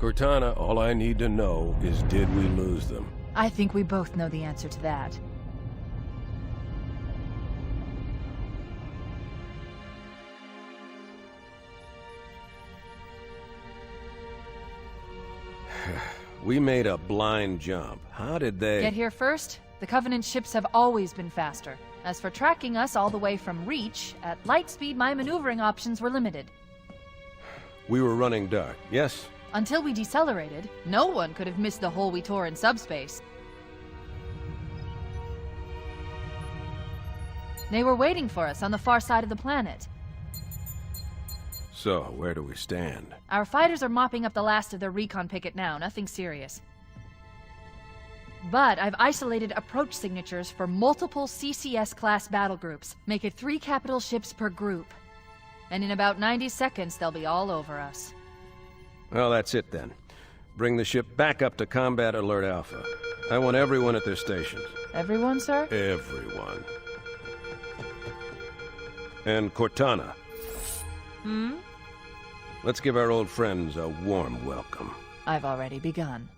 Cortana, all I need to know is, did we lose them? I think we both know the answer to that. We made a blind jump. How did they... Get here first? The Covenant ships have always been faster. As for tracking us all the way from Reach, at light speed my maneuvering options were limited. We were running dark, yes? Until we decelerated, no one could have missed the hole we tore in subspace. They were waiting for us on the far side of the planet. So, where do we stand? Our fighters are mopping up the last of their recon picket now, nothing serious. But I've isolated approach signatures for multiple CCS-class battle groups. Make it 3 capital ships per group. And in about 90 seconds, they'll be all over us. Well, that's it then. Bring the ship back up to Combat Alert Alpha. I want everyone at their stations. Everyone, sir? Everyone. And Cortana. Hmm? Let's give our old friends a warm welcome. I've already begun.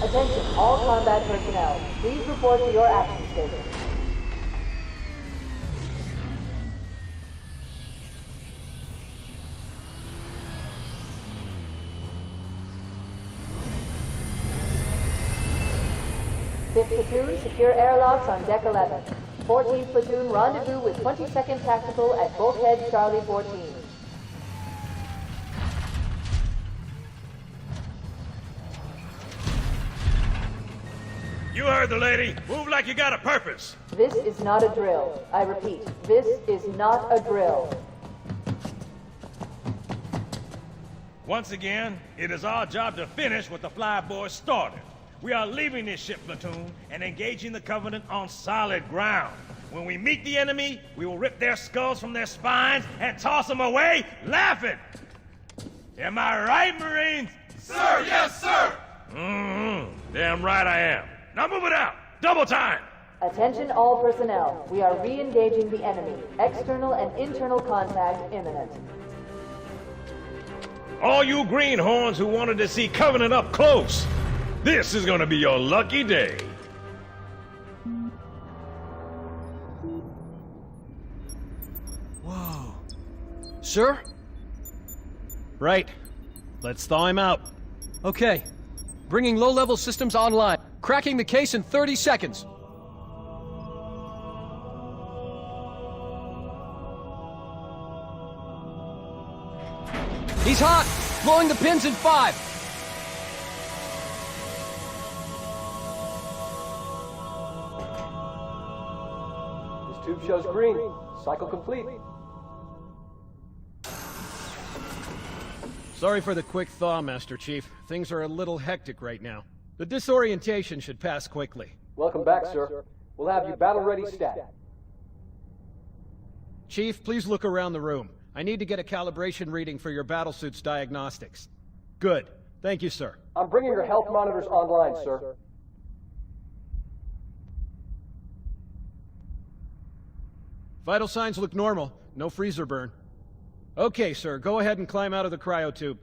Attention, all combat personnel. Please report to your action station. Fifth platoon, secure airlocks on deck 11. 14th platoon, rendezvous with 22nd Tactical at Bulkhead Charlie 14. You heard the lady. Move like you got a purpose. This is not a drill. I repeat, this is not a drill. Once again, it is our job to finish what the flyboys started. We are leaving this ship platoon and engaging the Covenant on solid ground. When we meet the enemy, we will rip their skulls from their spines and toss them away laughing. Am I right, Marines? Sir, yes, sir! Damn right I am. Now move it out. Double time. Attention all personnel. We are re-engaging the enemy. External and internal contact imminent. All you greenhorns who wanted to see Covenant up close, this is gonna be your lucky day. Whoa. Sir? Right. Let's thaw him out. Okay. Bringing low-level systems online. Cracking the case in 30 seconds. He's hot! Blowing the pins in 5! This tube shows green. Cycle complete. Sorry for the quick thaw, Master Chief. Things are a little hectic right now. The disorientation should pass quickly. Welcome back, sir. We'll have you battle-ready stat. Chief, please look around the room. I need to get a calibration reading for your battlesuit's diagnostics. Good. Thank you, sir. I'm bringing your health monitors online, sir. Vital signs look normal. No freezer burn. Okay, sir. Go ahead and climb out of the cryotube.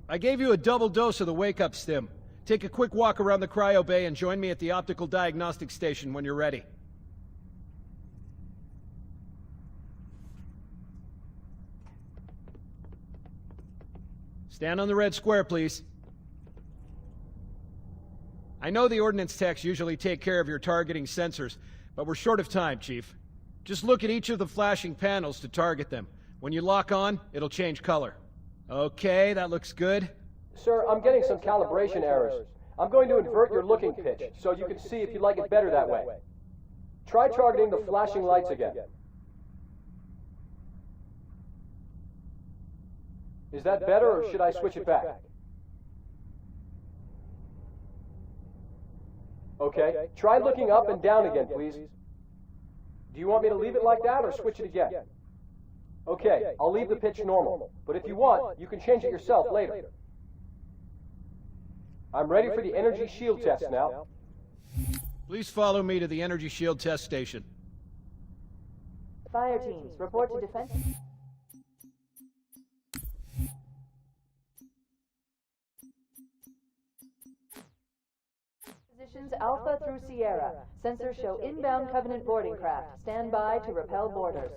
I gave you a double dose of the wake-up stim. Take a quick walk around the cryo bay and join me at the optical diagnostic station when you're ready. Stand on the red square, please. I know the ordnance techs usually take care of your targeting sensors, but we're short of time, Chief. Just look at each of the flashing panels to target them. When you lock on, it'll change color. Okay, that looks good. Sir, I'm getting some calibration errors. I'm going to invert your looking pitch, so you can see if you like it better that way. Try targeting the flashing lights again. Is that better, or should I switch it back? Okay, try looking up and down again, please. Do you want me to leave it like that, or switch it again? Okay, I'll leave the pitch normal, but if you want, you can change it yourself later. I'm ready for the energy shield test now. Please follow me to the energy shield test station. Fire teams, report to defense. Positions Alpha through Sierra. Sensors show inbound Covenant boarding craft. Stand by to repel boarders.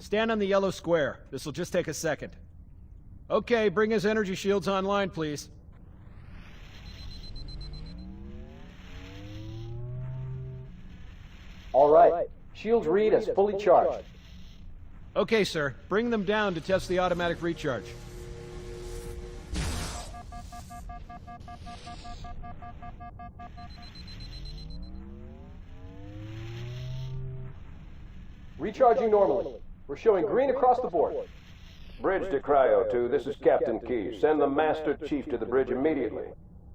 Stand on the yellow square. This'll just take a second. Okay, bring his energy shields online, please. All right. Shields read as fully charged. Okay, sir. Bring them down to test the automatic recharge. Recharging normally. We're showing green across the board. Bridge to Cryo 2, this is Captain Key. Send the Master Chief to the bridge immediately.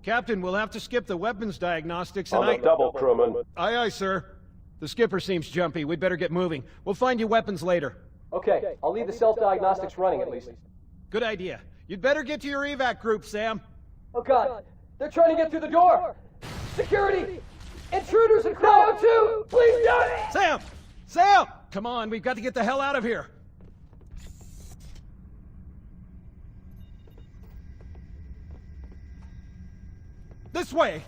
Captain, we'll have to skip the weapons diagnostics and On the double, crewman. Aye, aye, sir. The skipper seems jumpy. We'd better get moving. We'll find you weapons later. Okay, I'll leave the self-diagnostics running at least. Good idea. You'd better get to your evac group, Sam. Oh God, they're trying to get through the door! Security! Intruders in Cryo 2! Please don't! Sam! Sam! Come on, we've got to get the hell out of here. This way!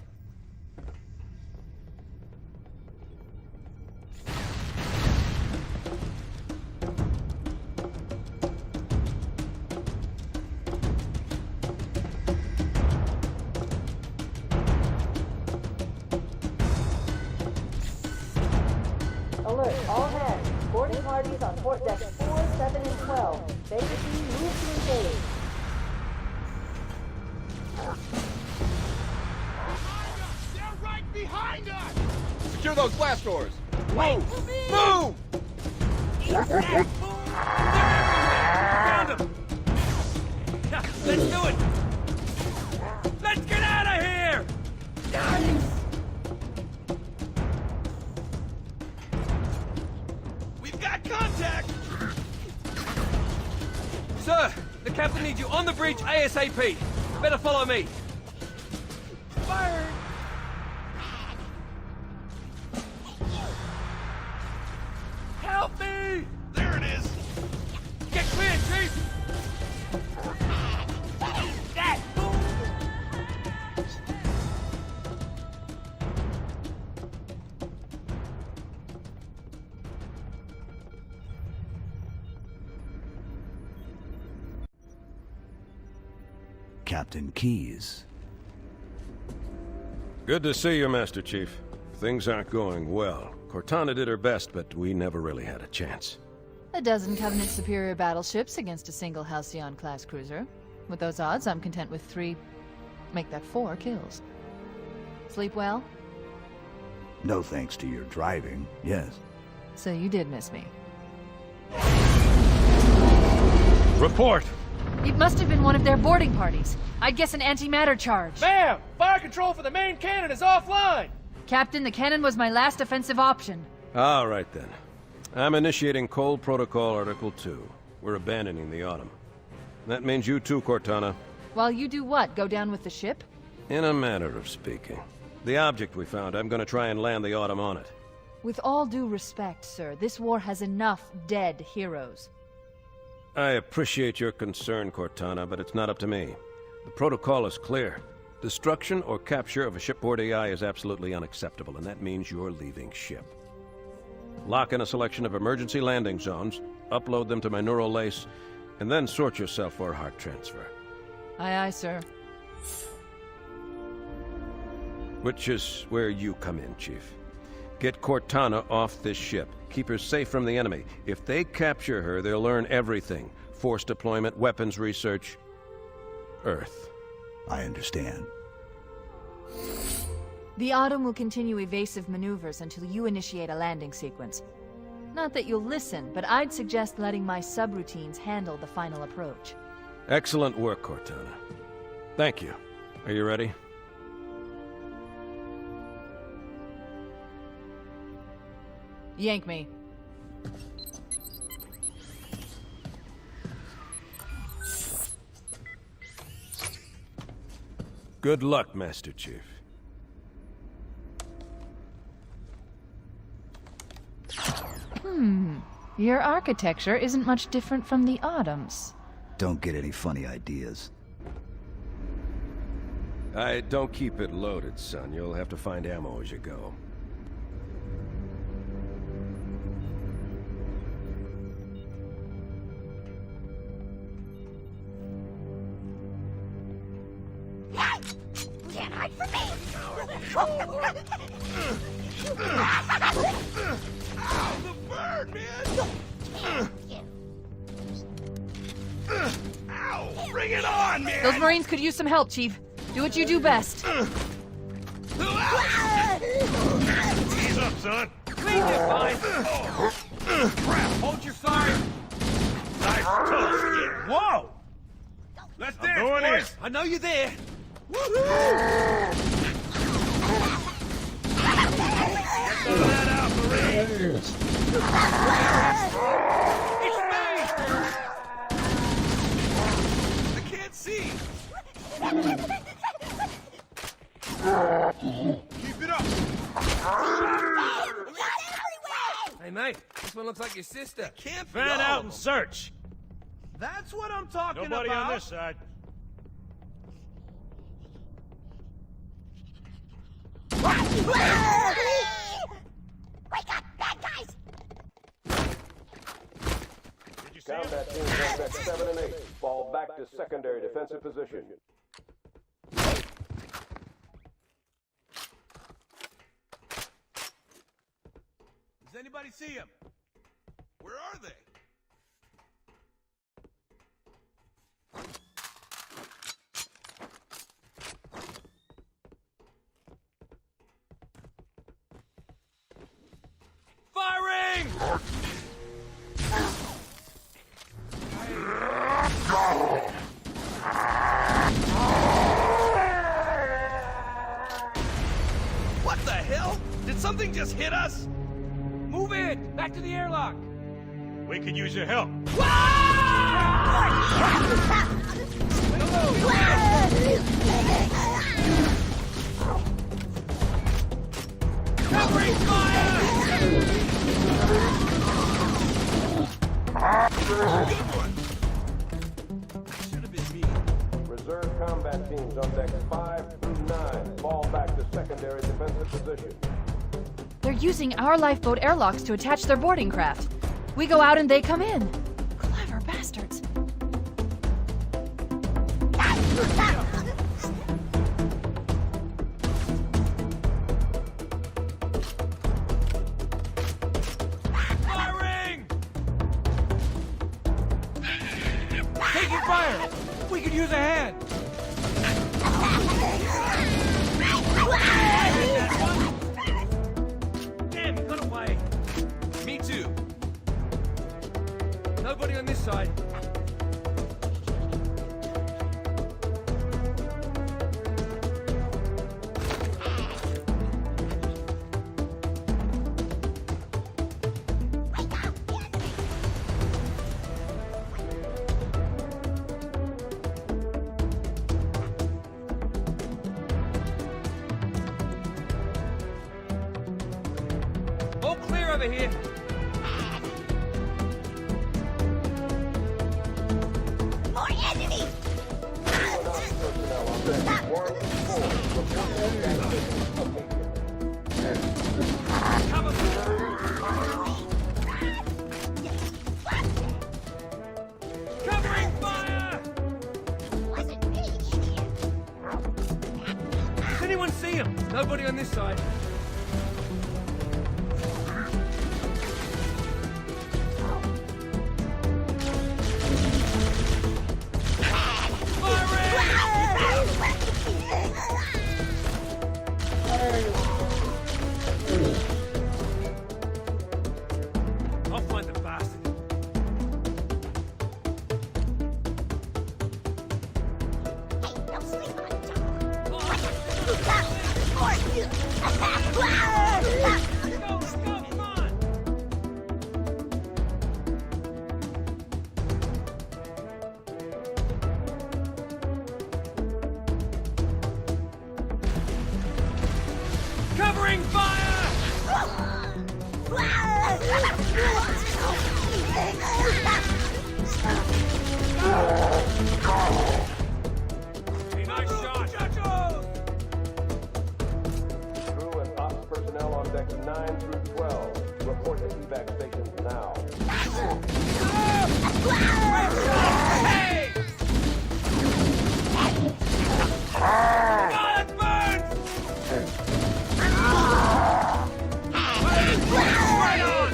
Alert, all hands. Boarding parties on port decks 4, 7, and 12. They proceed, move to engage. They're right behind us! Secure those blast doors! Wait for me! Move! They're everywhere! Let's do it! Let's get out of here! We've got contact! Sir, the captain needs you on the bridge ASAP. Better follow me. Fire! Help me! There it is! Get clear, Chief! That! Captain Keyes. Good to see you, Master Chief. Things aren't going well. Cortana did her best, but we never really had a chance. A dozen Covenant superior battleships against a single Halcyon-class cruiser. With those odds, I'm content with 3... make that 4 kills. Sleep well? No thanks to your driving, yes. So you did miss me. Report! It must have been one of their boarding parties. I'd guess an antimatter charge. Ma'am! Fire control for the main cannon is offline! Captain, the cannon was my last offensive option. All right, then. I'm initiating Cold Protocol Article 2. We're abandoning the Autumn. That means you too, Cortana. While you do what? Go down with the ship? In a manner of speaking. The object we found, I'm gonna try and land the Autumn on it. With all due respect, sir, this war has enough dead heroes. I appreciate your concern, Cortana, but it's not up to me. The protocol is clear. Destruction or capture of a shipboard AI is absolutely unacceptable, and that means you're leaving ship. Lock in a selection of emergency landing zones, upload them to my neural lace, and then sort yourself for a heart transfer. Aye, aye, sir. Which is where you come in, Chief. Get Cortana off this ship. Keep her safe from the enemy. If they capture her, they'll learn everything. Force deployment, weapons research, Earth. I understand. The Autumn will continue evasive maneuvers until you initiate a landing sequence. Not that you'll listen, but I'd suggest letting my subroutines handle the final approach. Excellent work, Cortana. Thank you. Are you ready? Yank me. Good luck, Master Chief. Your architecture isn't much different from the Autumn's. Don't get any funny ideas. I don't keep it loaded, son. You'll have to find ammo as you go. Can't hide from me! Ow, the bird, man! Ow, bring it on, man! Those Marines could use some help, Chief. Do what you do best. Ease up, son. Clean it, fine! Crap, hold your fire. Nice touch. Yeah. Whoa! Let's dance, boys. I know you're there. Get some of that out, Marines. It's me! I can't see. Keep it up. Hey, mate, this one looks like your sister. Can't Fan out and search. That's what I'm talking Nobody about. on this side. We got bad guys! Did you see him? Combat teams on deck 7 and 8. Fall back to secondary defensive position. Does anybody see him? Where are they? Firing! just hit us? Move in! Back to the airlock! We could use your help. Covering fire! Should have been me. Reserve combat teams on decks 5 through 9 fall back to secondary defensive position. They're using our lifeboat airlocks to attach their boarding craft. We go out and they come in. Clever bastards. Firing! Taking fire! We could use a hand! Damn, he got away! Me too. Nobody on this side. All clear over here. More enemies! Cover me. Covering fire! Wasn't me, idiot. Does anyone see him? Nobody on this side. I'll find the bastard. Hey, no sleep on Joe. Go, come on! Covering fire! Hey, nice shot! Crew and ops personnel on decks 9 through 12 report to evac stations now. Hey! God, it burns! Right on!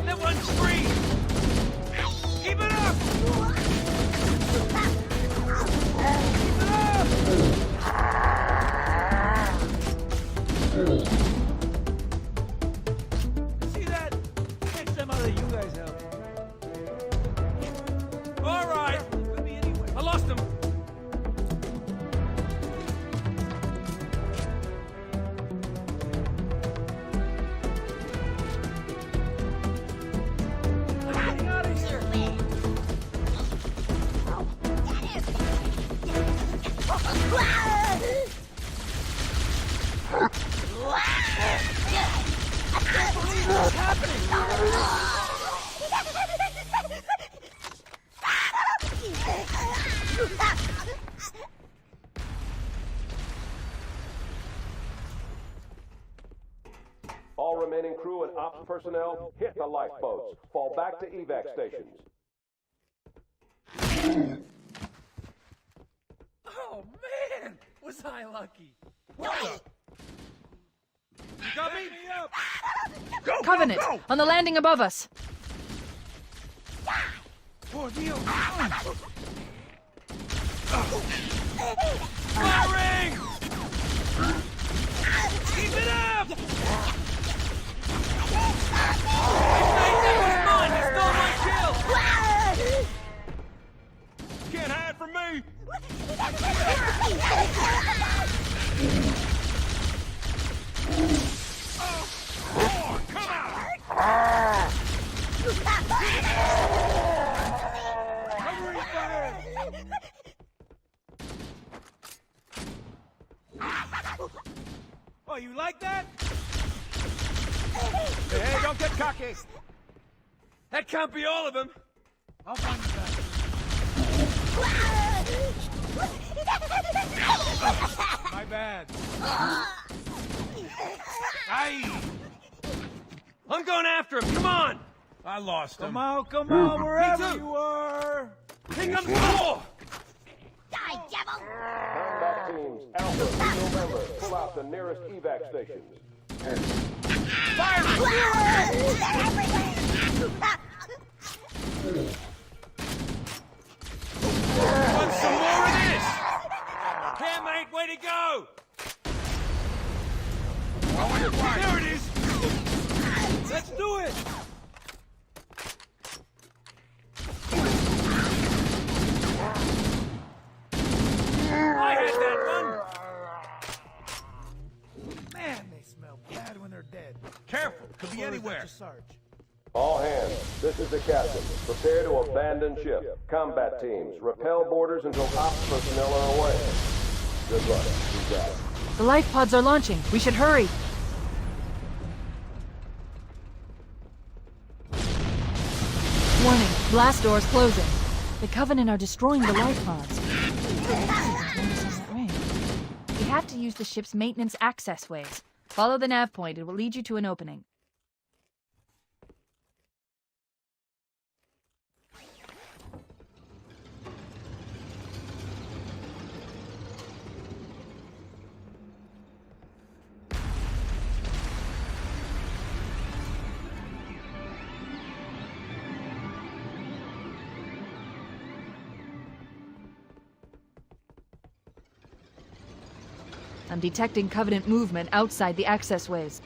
That one's free! Keep it up! See that? Next time I'll let you guys help. All right. I lost him. I'm getting out of here. All remaining crew and ops personnel hit the lifeboats. Fall back to evac stations. Oh man, was I lucky? You got me? Covenant, on the landing above us. Por Dios. Firing! Keep it up! That was mine! You stole my kill! Can't hide from me! Don't get cocky! That can't be all of them! I'll find you back. My bad. Aye! I'm going after him, come on! I lost him. Come out, wherever too. you are! Here comes more! Die, devil! Combat teams, Alpha, November, pull out the nearest evac stations. Want some more of this? Here, mate, way to go! There it is! Let's do it! I had that one! Man, they smell bad when they're dead. Careful, could be Or is that anywhere. just Sarge? All hands, this is the captain. Prepare to abandon ship. Combat teams, repel boarders until ops personnel are away. Good luck. You got it. The life pods are launching. We should hurry. Warning, blast doors closing. The Covenant are destroying the life pods. We have to use the ship's maintenance access ways. Follow the nav point. It will lead you to an opening. I'm detecting Covenant movement outside the access ways.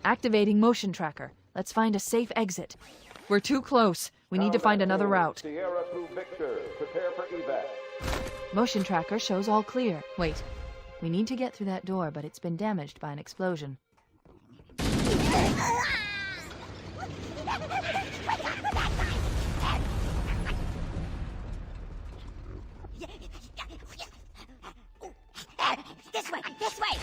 Activating motion tracker. Let's find a safe exit. We're too close. We need to find another route. Sierra to Victor, prepare for evac. Motion tracker shows all clear. Wait. We need to get through that door, but it's been damaged by an explosion. This way! This way!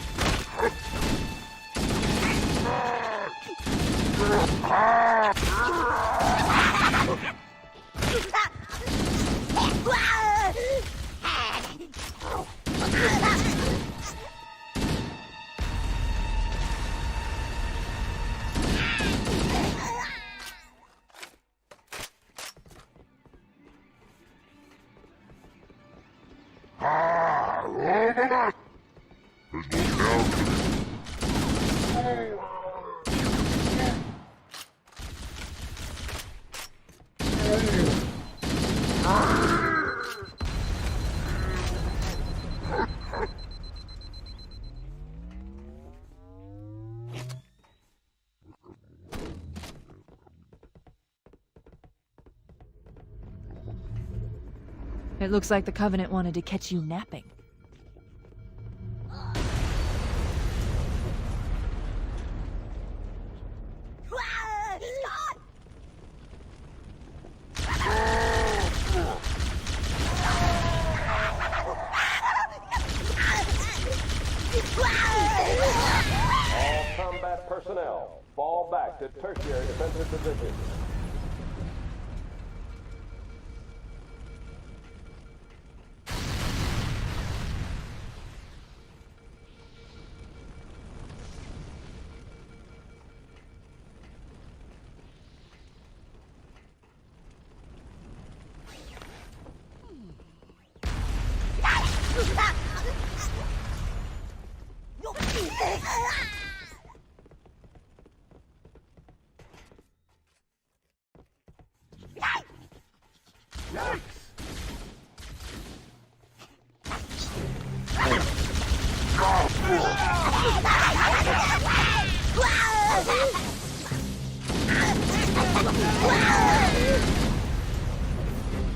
It looks like the Covenant wanted to catch you napping. He's gone! All combat personnel, fall back to tertiary defensive positions.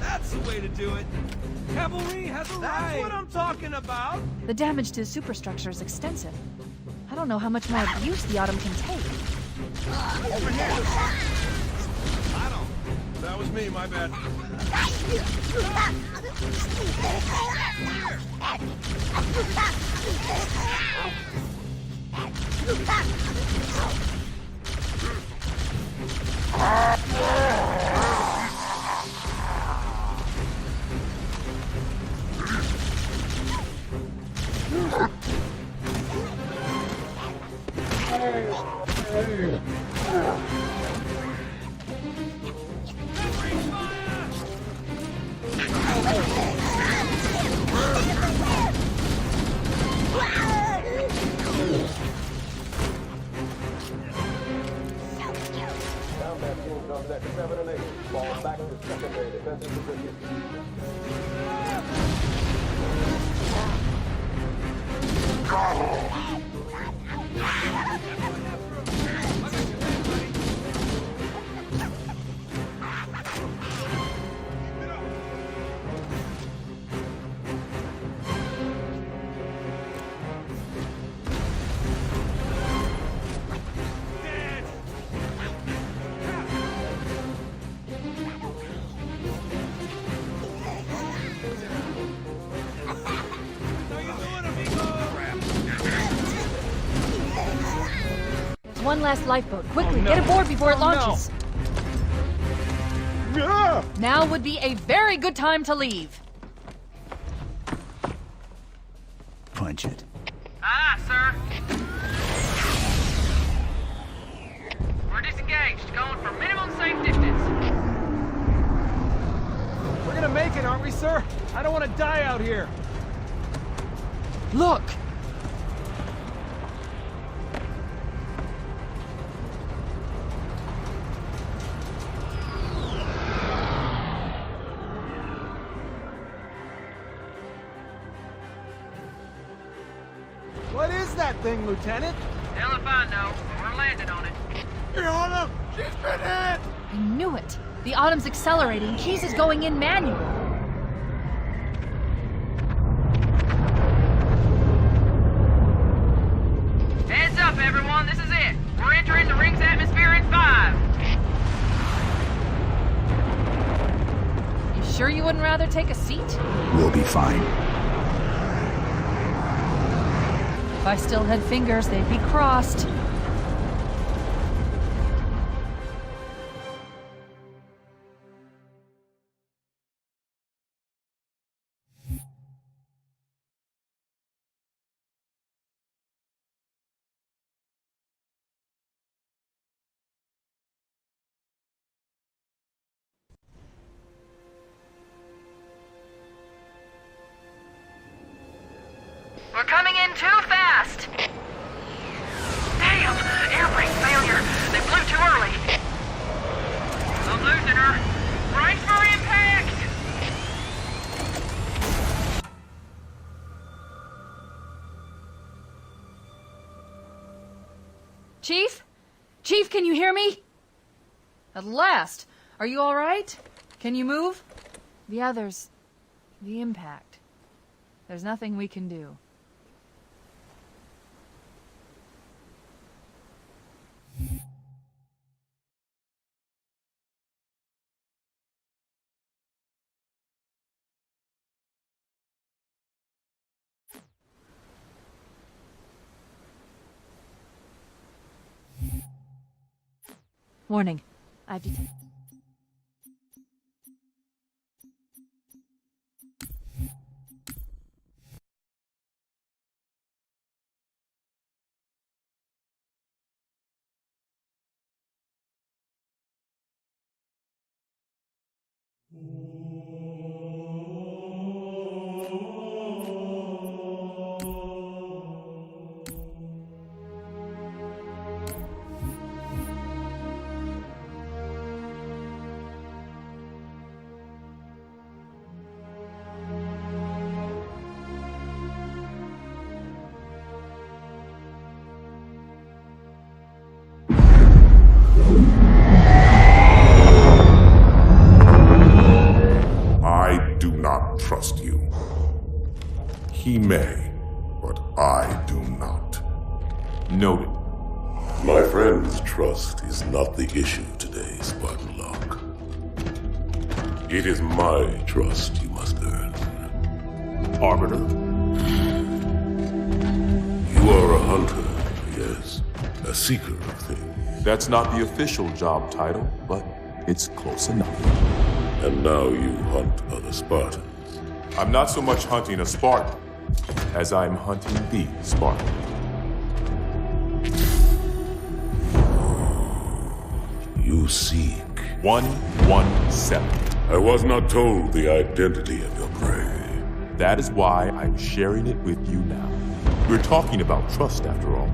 That's the way to do it. Cavalry has arrived. That's what I'm talking about. The damage to the superstructure is extensive. I don't know how much more abuse the Autumn can take. Over here. I don't. That was me, my bad. Combat teams on deck 7 and 8. Fall back to secondary defensive position. One last lifeboat. Quickly, get aboard before it launches. Now would be a very good time to leave. Punch it. Aye, sir. We're disengaged, going for minimum safe distance. We're gonna make it, aren't we, sir? I don't want to die out here. Look! What is that thing, Lieutenant? Hell if I know, but we're landing on it. You're on him! She's been hit! I knew it. The Autumn's accelerating. Keys is going in manual. Heads up, everyone. This is it. We're entering the ring's atmosphere in 5. You sure you wouldn't rather take a seat? We'll be fine. If I still had fingers, they'd be crossed. We're coming in too fast. Damn! Air brake failure. They blew too early. I'm losing her. Brace for impact! Chief? Chief, can you hear me? At last. Are you all right? Can you move? The others. The impact. There's nothing we can do. Warning. I've detected. trust you. He may, but I do not. Noted. My friend's trust is not the issue today, Spartan Locke. It is my trust you must earn. Arbiter? You are a hunter, yes. A seeker of things. That's not the official job title, but it's close enough. And now you hunt other Spartans. I'm not so much hunting a Spartan as I'm hunting the Spartan. you seek? 117. I was not told the identity of your prey. That is why I'm sharing it with you now. We're talking about trust, after all.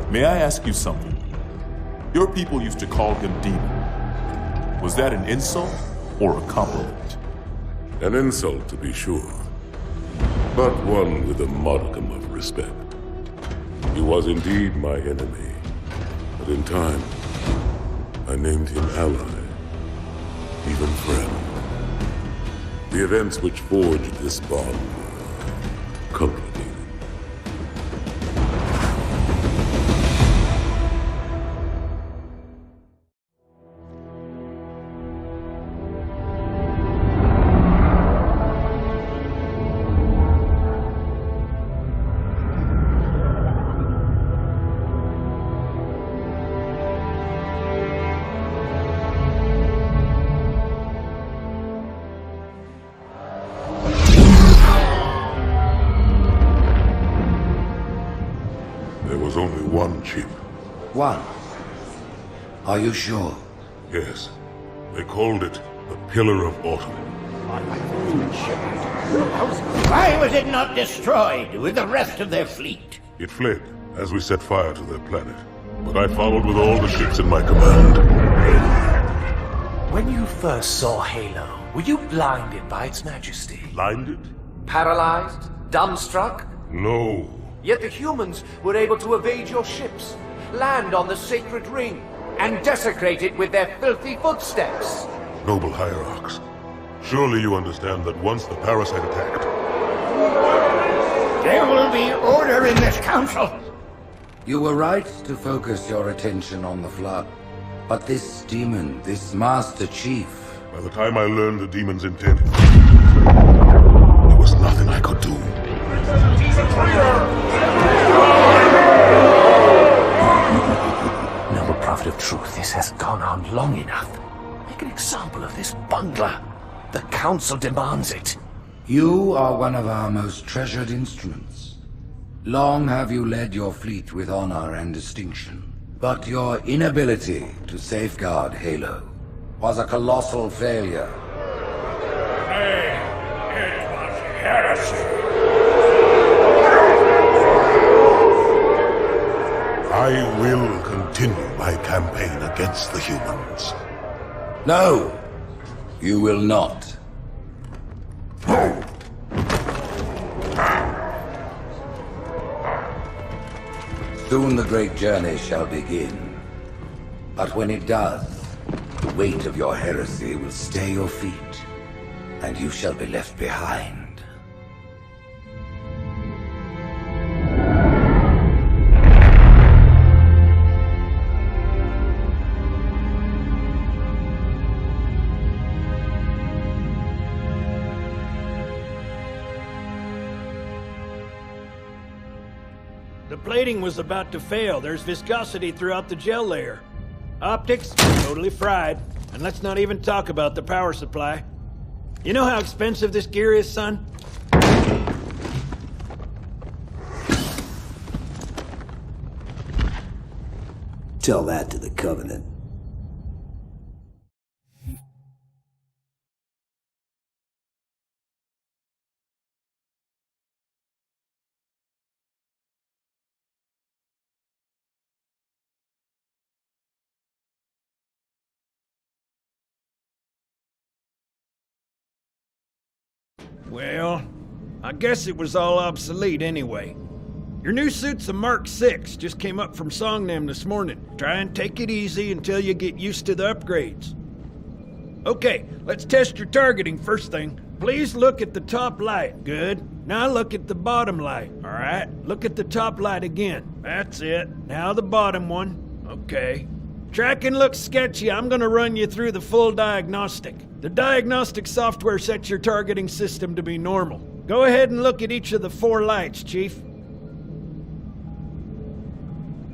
May I ask you something? Your people used to call him Demon. Was that an insult or a compliment? An insult, to be sure, but one with a modicum of respect. He was indeed my enemy, but in time, I named him ally, even friend. The events which forged this bond were complicated. There was only one chip. One? Are you sure? Yes. They called it the Pillar of Autumn. Why was it not destroyed with the rest of their fleet? It fled as we set fire to their planet. But I followed with all the ships in my command. When you first saw Halo, were you blinded by its majesty? Blinded? Paralyzed? Dumbstruck? No. Yet the humans were able to evade your ships, land on the sacred ring, and desecrate it with their filthy footsteps. Noble hierarchs, surely you understand that once the parasite attacked... There will be order in this council! You were right to focus your attention on the Flood. But this demon, this Master Chief... By the time I learned the demon's intent, there was nothing I could do. Noble Prophet of Truth, this has gone on long enough. Make an example of this bungler. The Council demands it. You are one of our most treasured instruments. Long have you led your fleet with honor and distinction. But your inability to safeguard Halo was a colossal failure. It was heresy. I will continue my campaign against the humans. No, you will not. Soon the great journey shall begin. But when it does, the weight of your heresy will stay your feet, and you shall be left behind. The plating was about to fail. There's viscosity throughout the gel layer. Optics, totally fried. And let's not even talk about the power supply. You know how expensive this gear is, son? Tell that to the Covenant. Well, I guess it was all obsolete anyway. Your new suit's a Mark 6, just came up from Songnam this morning. Try and take it easy until you get used to the upgrades. Okay, let's test your targeting first thing. Please look at the top light. Good. Now look at the bottom light. Alright, look at the top light again. That's it. Now the bottom one. Okay. Tracking looks sketchy. I'm gonna run you through the full diagnostic. The diagnostic software sets your targeting system to be normal. Go ahead and look at each of the 4 lights, Chief.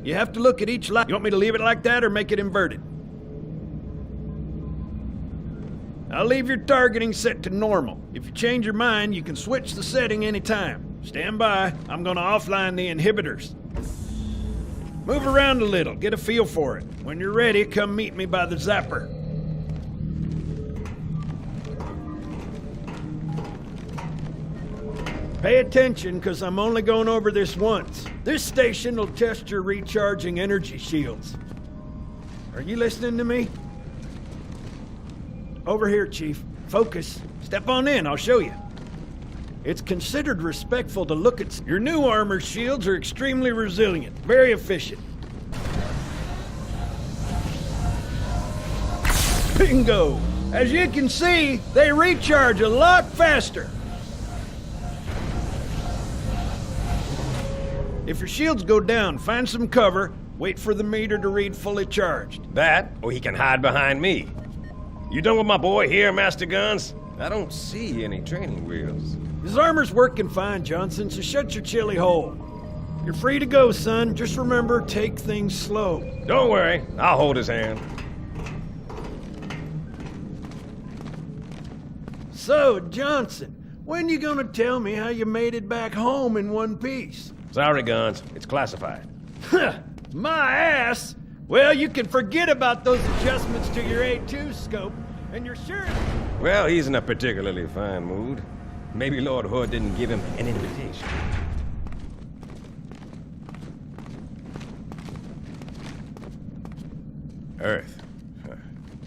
You have to look at each light. You want me to leave it like that or make it inverted? I'll leave your targeting set to normal. If you change your mind, you can switch the setting anytime. Stand by. I'm gonna offline the inhibitors. Move around a little, get a feel for it. When you're ready, come meet me by the zapper. Pay attention, because I'm only going over this once. This station will test your recharging energy shields. Are you listening to me? Over here, Chief. Focus. Step on in, I'll show you. It's considered respectful to look at... Your new armor shields are extremely resilient, very efficient. Bingo! As you can see, they recharge a lot faster. If your shields go down, find some cover, wait for the meter to read fully charged. That, or he can hide behind me. You done with my boy here, Master Guns? I don't see any training wheels. His armor's working fine, Johnson, so shut your chilly hole. You're free to go, son. Just remember, take things slow. Don't worry, I'll hold his hand. So, Johnson, when you gonna tell me how you made it back home in one piece? Sorry, Guns. It's classified. My ass! Well, you can forget about those adjustments to your A2 scope, and you're sure... Well, he's in a particularly fine mood. Maybe Lord Hood didn't give him an invitation. Earth.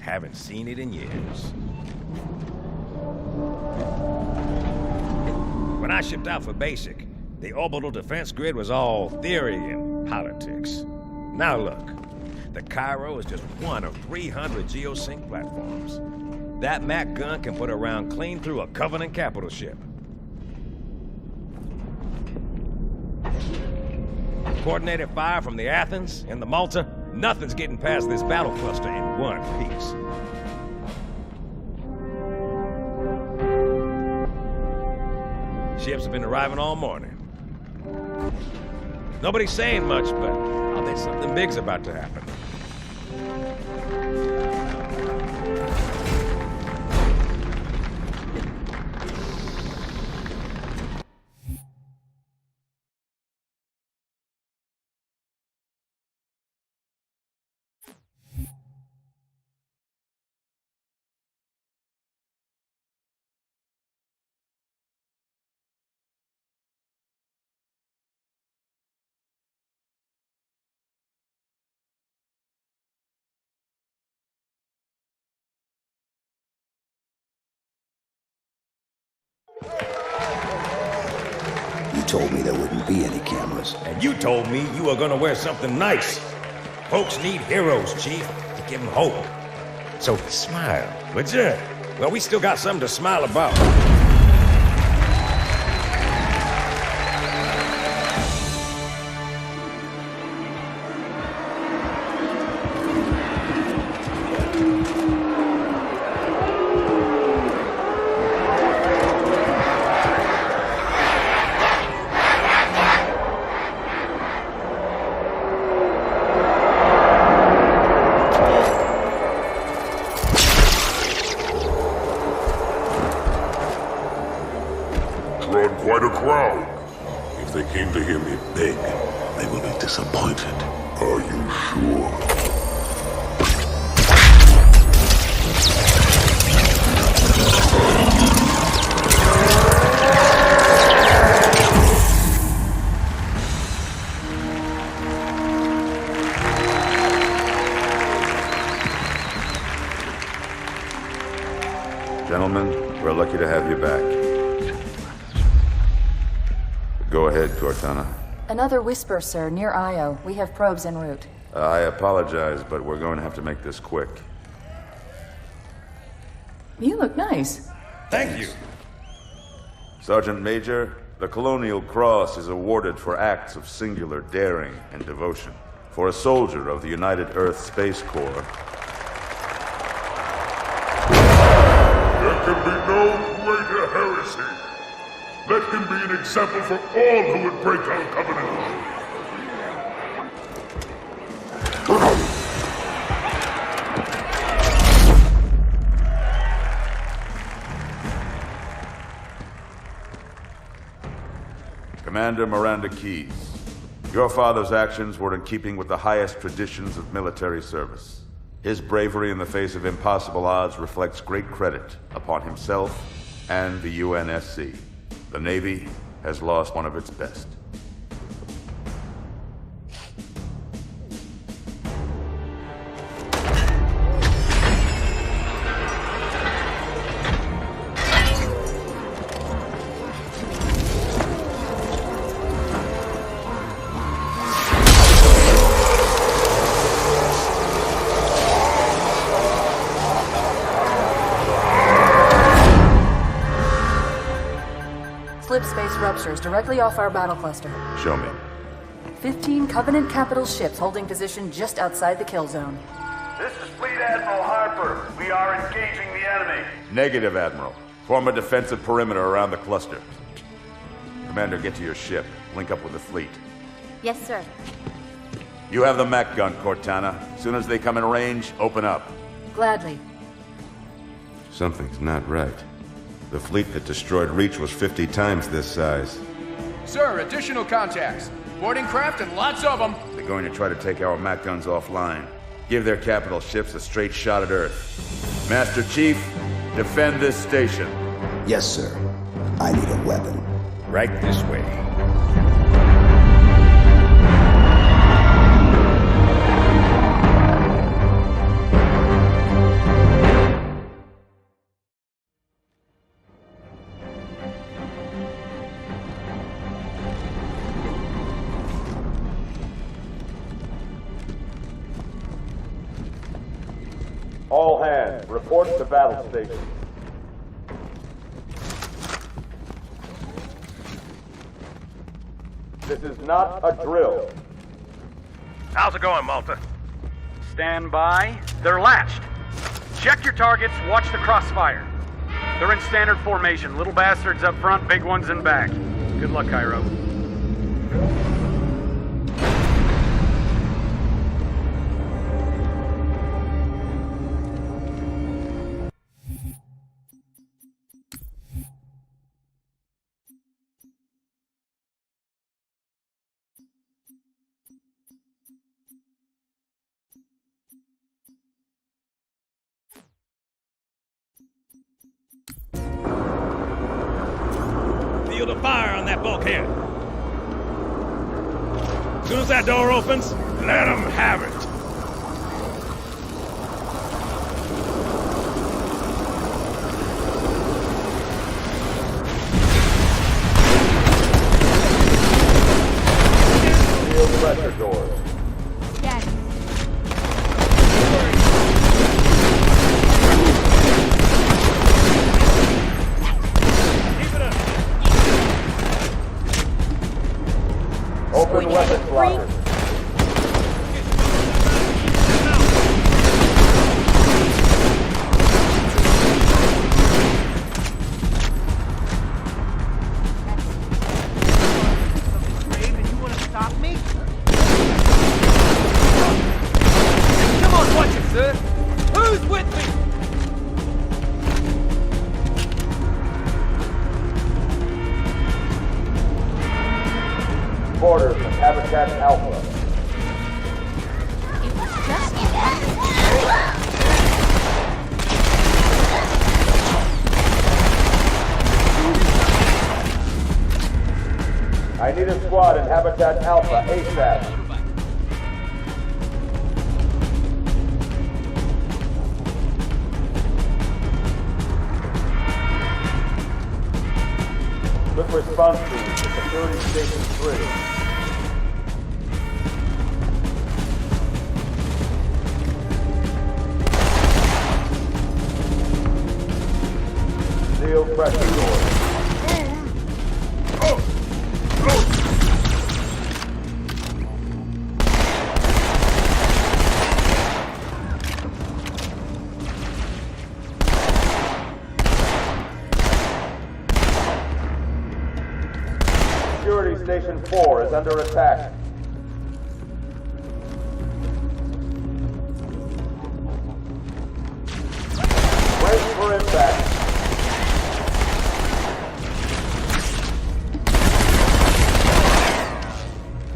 Haven't seen it in years. When I shipped out for basic, the orbital defense grid was all theory and politics. Now look, the Cairo is just one of 300 geosync platforms. That Mac gun can put a round clean through a Covenant capital ship. Coordinated fire from the Athens and the Malta, nothing's getting past this battle cluster in one piece. Ships have been arriving all morning. Nobody's saying much, but I'll bet something big's about to happen. You told me there wouldn't be any cameras. And you told me you were gonna wear something nice. Folks need heroes, Chief, to give them hope. So smile, would you? Well, we still got something to smile about. Quite a crowd. If they came to hear me beg, they will be disappointed. Are you sure? Gentlemen, we're lucky to have you back. Go ahead, Cortana. Another whisper, sir, near Io. We have probes en route. I apologize, but we're going to have to make this quick. You look nice. Thank you. Sergeant Major, the Colonial Cross is awarded for acts of singular daring and devotion. For a soldier of the United Earth Space Corps. There can be no greater heresy. Let him be an example for all who would break our covenant. Commander Miranda Keyes, Your father's actions were in keeping with the highest traditions of military service. His bravery in the face of impossible odds reflects great credit upon himself and the UNSC. The Navy has lost one of its best. Slip space ruptures directly off our battle cluster. Show me. 15 Covenant capital ships holding position just outside the kill zone. This is Fleet Admiral Harper. We are engaging the enemy. Negative, Admiral. Form a defensive perimeter around the cluster. Commander, get to your ship. Link up with the fleet. Yes, sir. You have the Mac gun, Cortana. As soon as they come in range, open up. Gladly. Something's not right. The fleet that destroyed Reach was 50 times this size. Sir, additional contacts. Boarding craft and lots of them. They're going to try to take our Mac guns offline. Give their capital ships a straight shot at Earth. Master Chief, defend this station. Yes, sir. I need a weapon. Right this way. All hands, report to battle station. This is not a drill. How's it going, Malta? Stand by. They're latched. Check your targets, watch the crossfire. They're in standard formation. Little bastards up front, big ones in back. Good luck, Cairo. Feel the fire on that bulkhead. As soon as that door opens, let them have it. Steel pressure doors. Open weapons lockers. Come on, watch it, sir. Who's with me? Quarters of Habitat Alpha. I need a squad in Habitat Alpha ASAP. Quick response team to Security Station 3. Steel pressure doors. Security Station 4 is under attack. Brace for impact.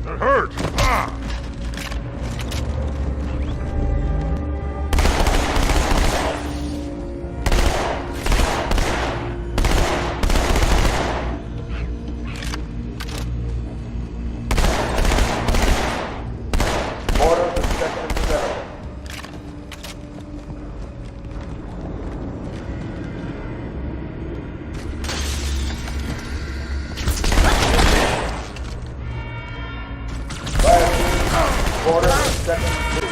That hurt. Section 2.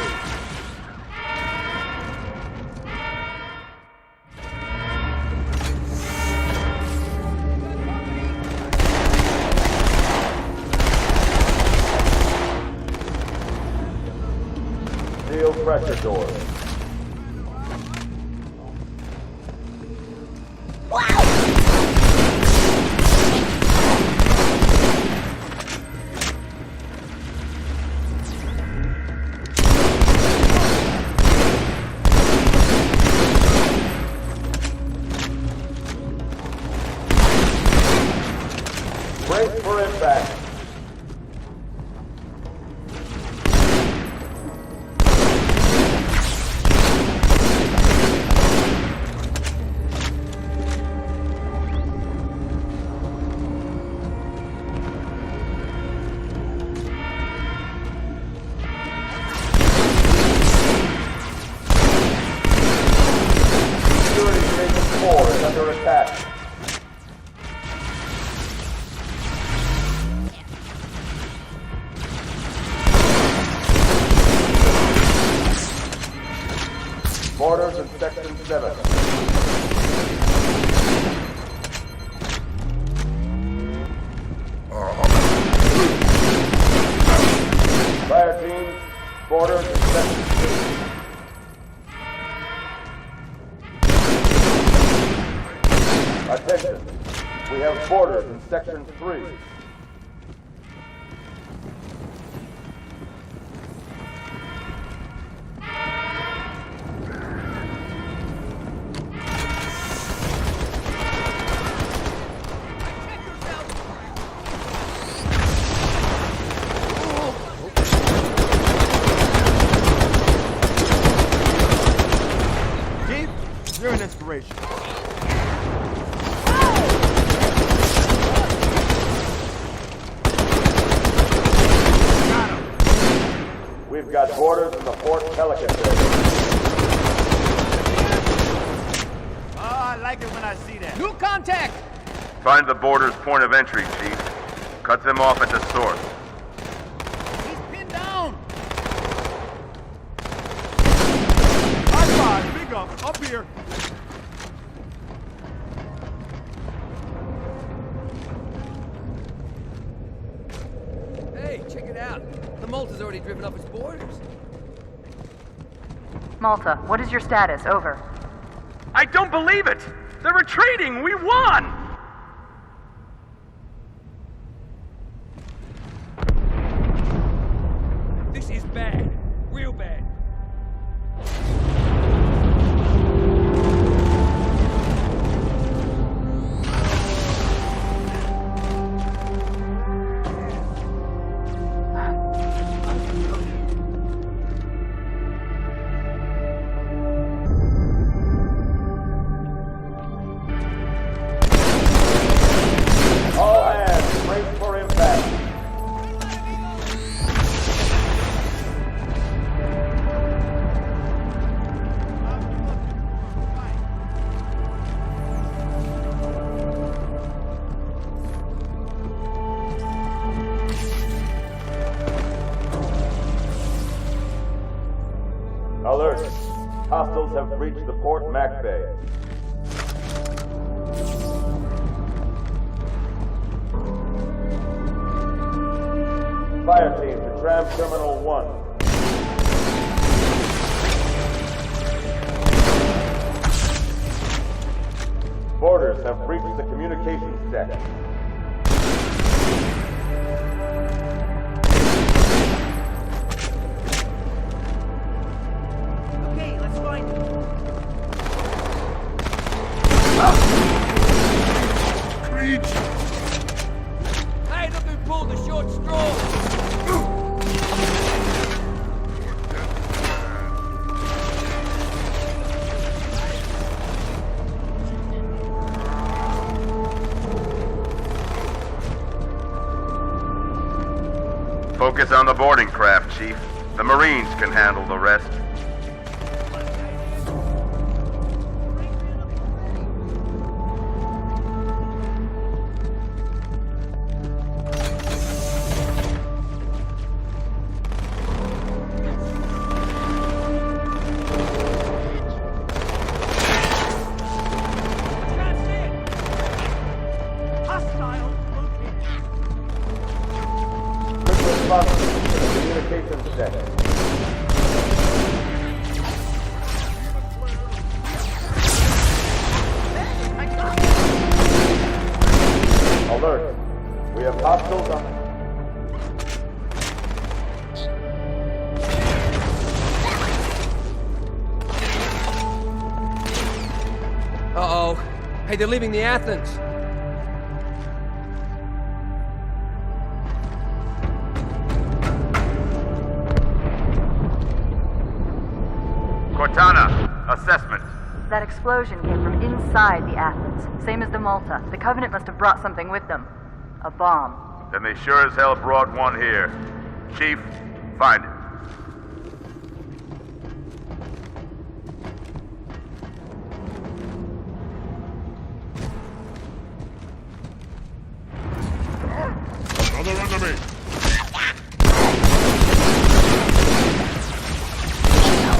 Seal pressure doors. Brace for impact. Security Station 4 is under attack. Mortars in Section 7. Fire teams, mortars in Section 2. Attention, we have mortars in Section 3. Chief, you're an inspiration. We've got mortars in the Fort Pelican building. Oh, I like it when I see that. New contact! Find the border's point of entry, Chief. Cut them off at the source. He's pinned down! High five, big up here. Hey, check it out. The Malta's already driven up its borders. Malta, what is your status? Over. I don't believe it! They're retreating! We won! This is bad. Real bad. All hands, brace for impact. Alert! Hostiles have breached the Port Mac Bay. Fire team to Tram Terminal 1. Boarders have breached the communications deck. Okay, let's find him. Hey, look who pulled the short straw! Focus on the boarding craft, Chief. The Marines can handle the rest. Hey, they're leaving the Athens. Cortana, assessment. That explosion came from inside the Athens, same as the Malta. The Covenant must have brought something with them. A bomb. Then they sure as hell brought one here. Chief, find it. Another enemy!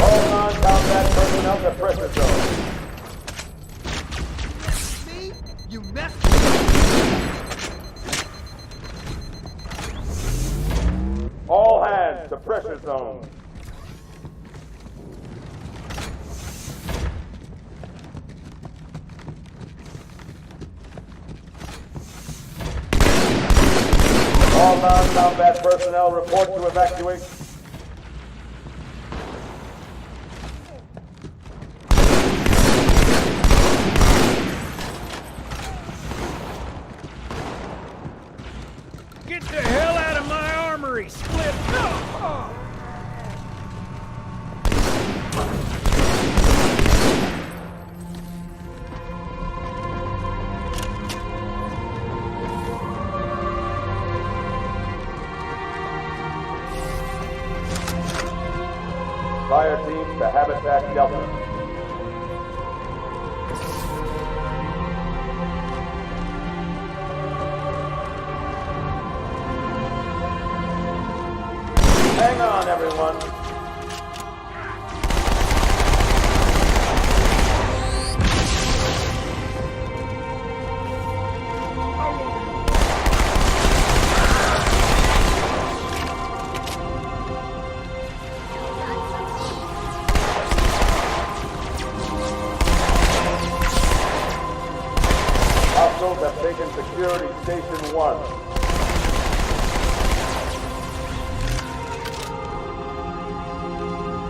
All non-combat personnel to pressure zone. Me? You messed All hands to pressure zone. All non-combat personnel report to evacuate. Get the hell out of my armory, Split! Oh. Fire teams to Habitat Delta. Hang on, everyone. Hostiles have taken security station 1.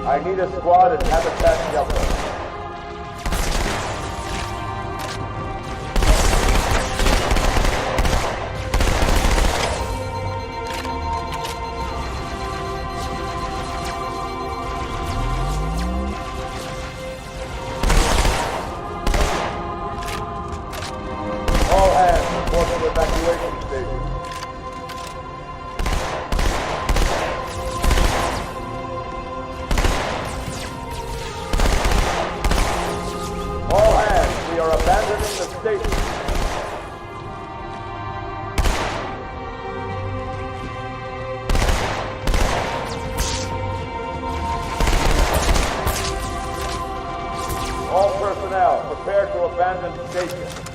I need a squad at Habitat Delta. All hands report to evacuation station. All hands, we are abandoning the station. All personnel, prepare to abandon station.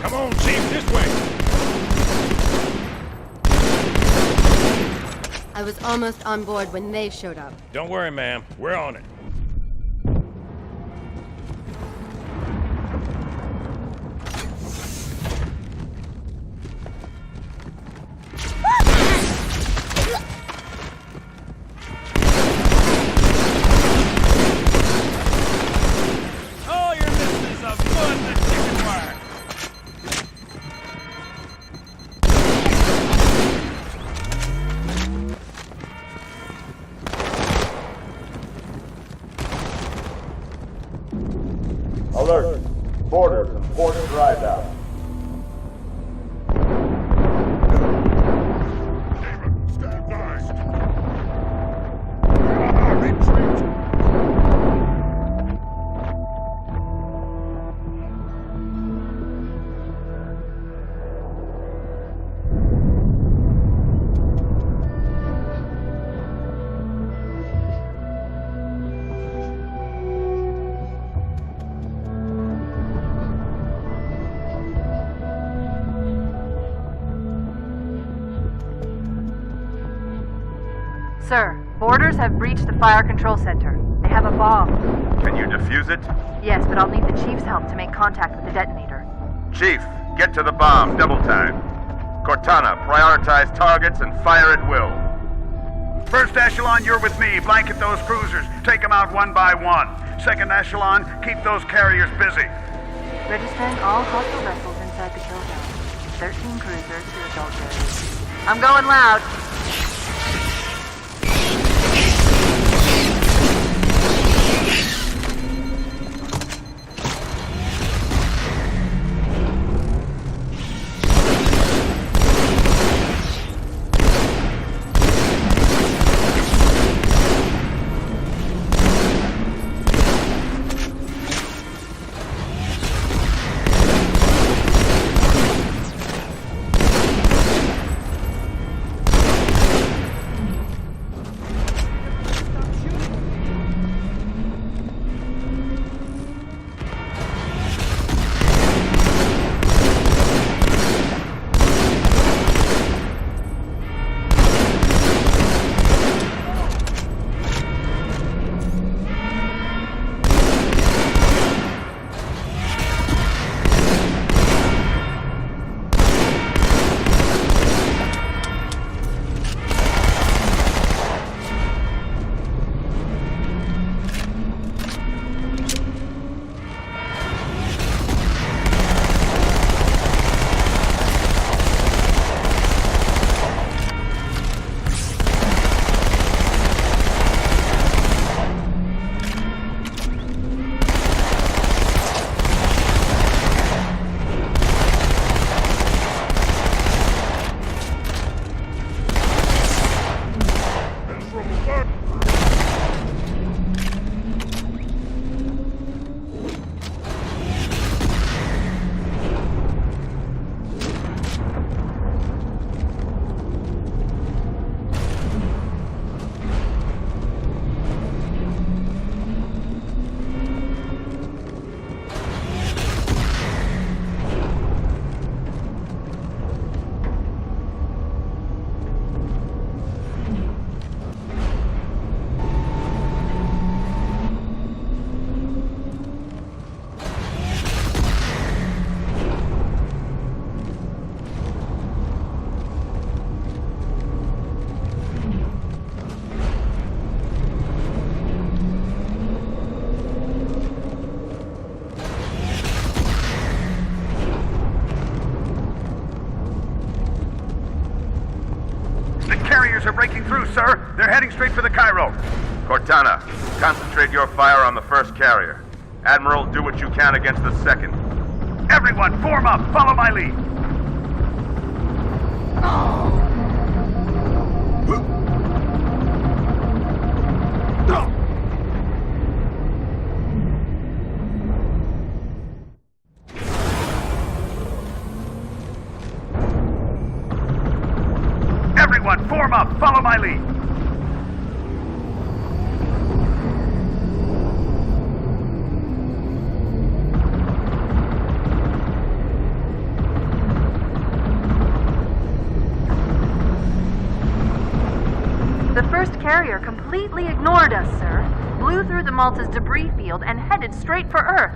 Come on, Chief, this way. I was almost on board when they showed up. Don't worry, ma'am. We're on it. All you're missing is a foot and a chicken wire. Alert. Borders and port drive out. Stand by. Retreat. Sir, boarders have breached the fire control center. They have a bomb. Can you defuse it? Yes, but I'll need the Chief's help to make contact with the detonator. Chief, get to the bomb, double time. Cortana, prioritize targets and fire at will. First echelon, you're with me. Blanket those cruisers. Take them out one by one. Second echelon, keep those carriers busy. Registering all hostile vessels inside the kill zone. 13 cruisers, 2 assault carriers. I'm going loud. Are breaking through, sir. They're heading straight for the Cairo. Cortana, concentrate your fire on the first carrier. Admiral, do what you can against the second. Everyone, form up. Follow my lead. Everyone, form up. Follow my lead. carrier completely ignored us, sir. Blew through the Malta's debris field and headed straight for Earth.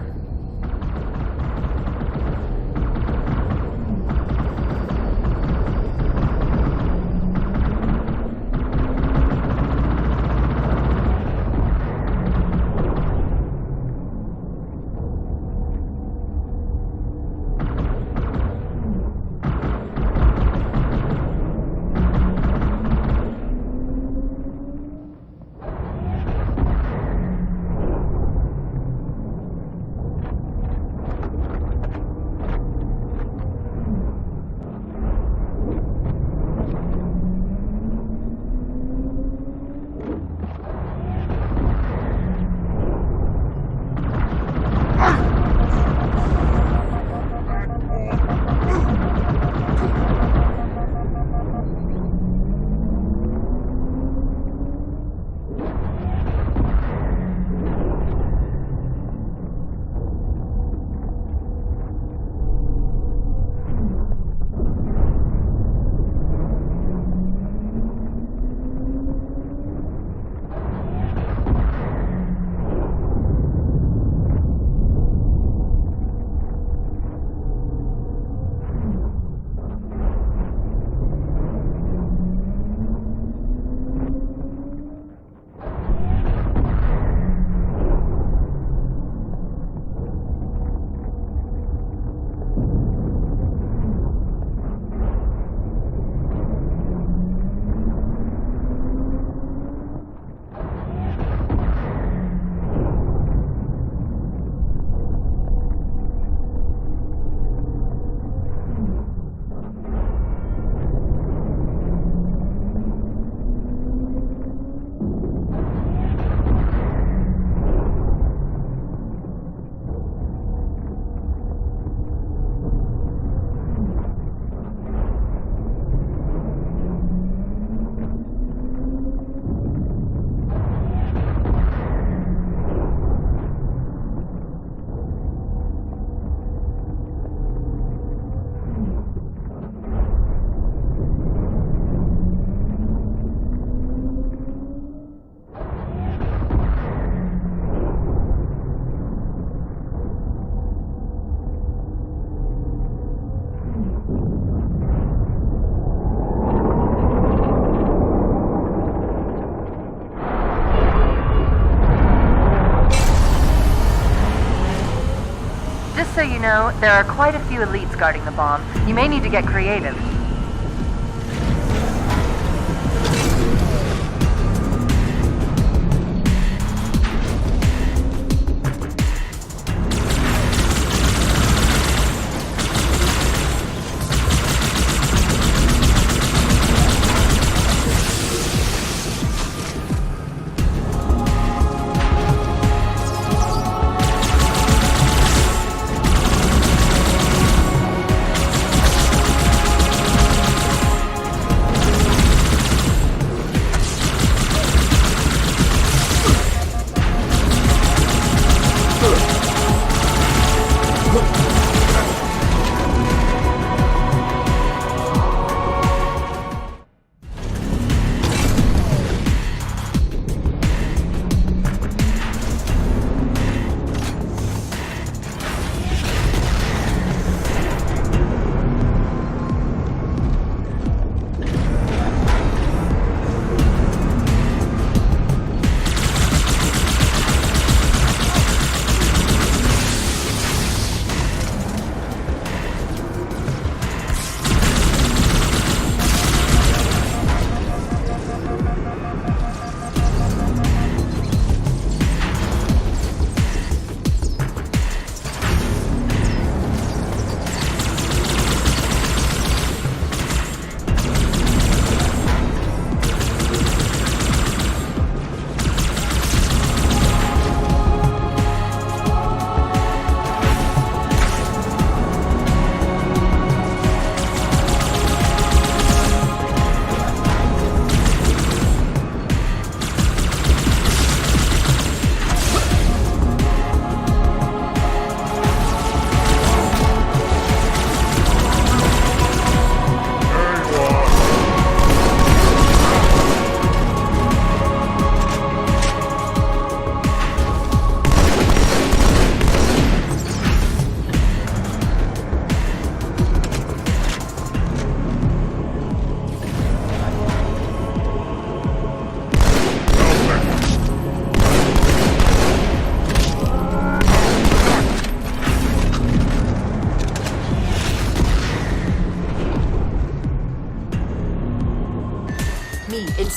Just so you know, there are quite a few elites guarding the bomb. You may need to get creative.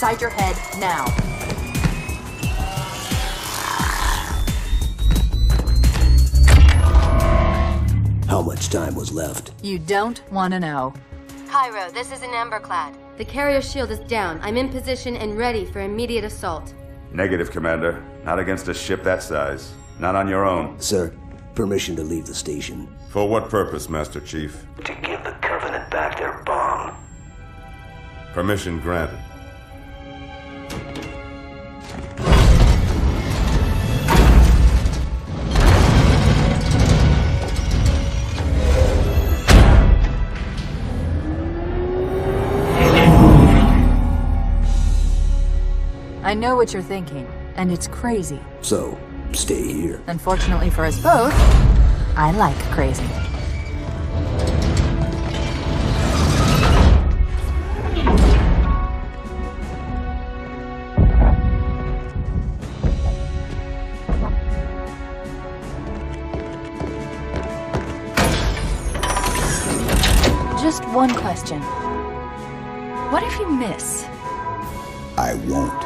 inside your head now. How much time was left? You don't want to know. Cairo, this is an Amberclad. The carrier shield is down. I'm in position and ready for immediate assault. Negative, Commander. Not against a ship that size. Not on your own. Sir, permission to leave the station. For what purpose, Master Chief? To give the Covenant back their bomb. Permission granted. I know what you're thinking, and it's crazy. So, stay here. Unfortunately for us both, I like crazy. Just one question. What if you miss? I won't.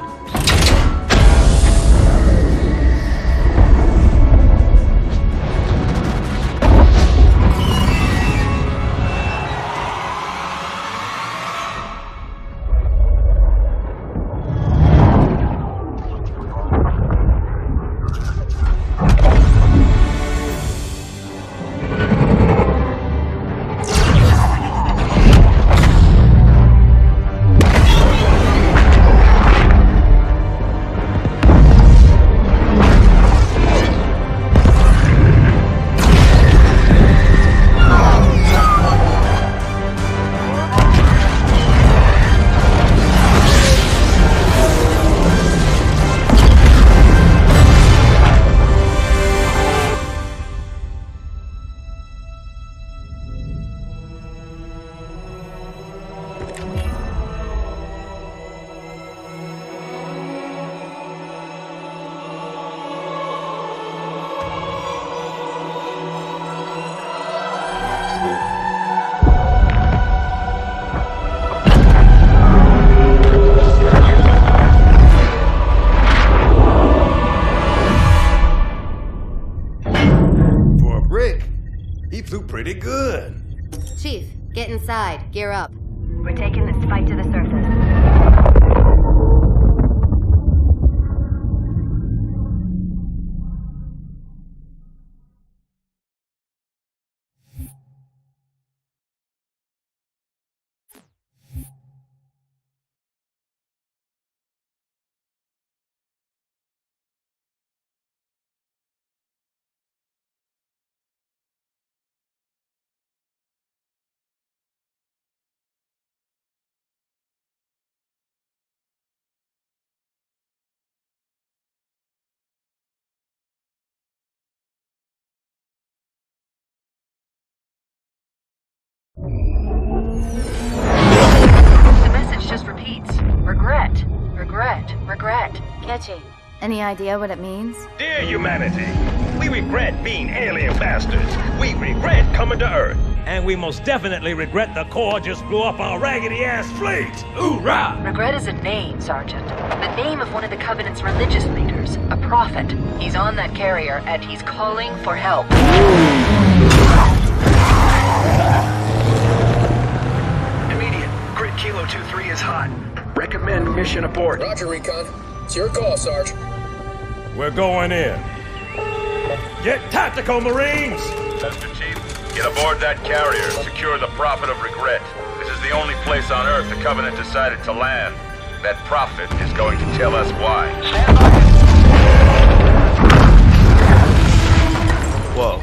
Pretty good. Chief, get inside. Gear up. We're taking this fight to the surface. The message just repeats. Regret. Regret. Regret. Catchy. Any idea what it means? Dear humanity, we regret being alien bastards. We regret coming to Earth. And we most definitely regret the Corps just blew up our raggedy-ass fleet. Hoorah! Regret is a name, Sergeant. The name of one of the Covenant's religious leaders. A prophet. He's on that carrier, and he's calling for help. Immediate. Grid Kilo 2-3 is hot. Recommend mission abort. Roger, Recon. It's your call, Sarge. We're going in. Get tactical, Marines! Master Chief, get aboard that carrier. Secure the Prophet of Regret. This is the only place on Earth the Covenant decided to land. That Prophet is going to tell us why. Stand by. Whoa.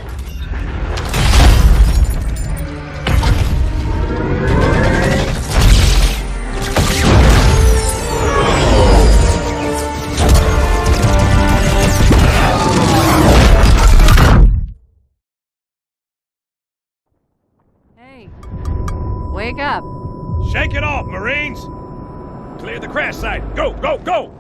Hey, wake up. Shake it off, Marines! Clear the crash site. Go, go, go!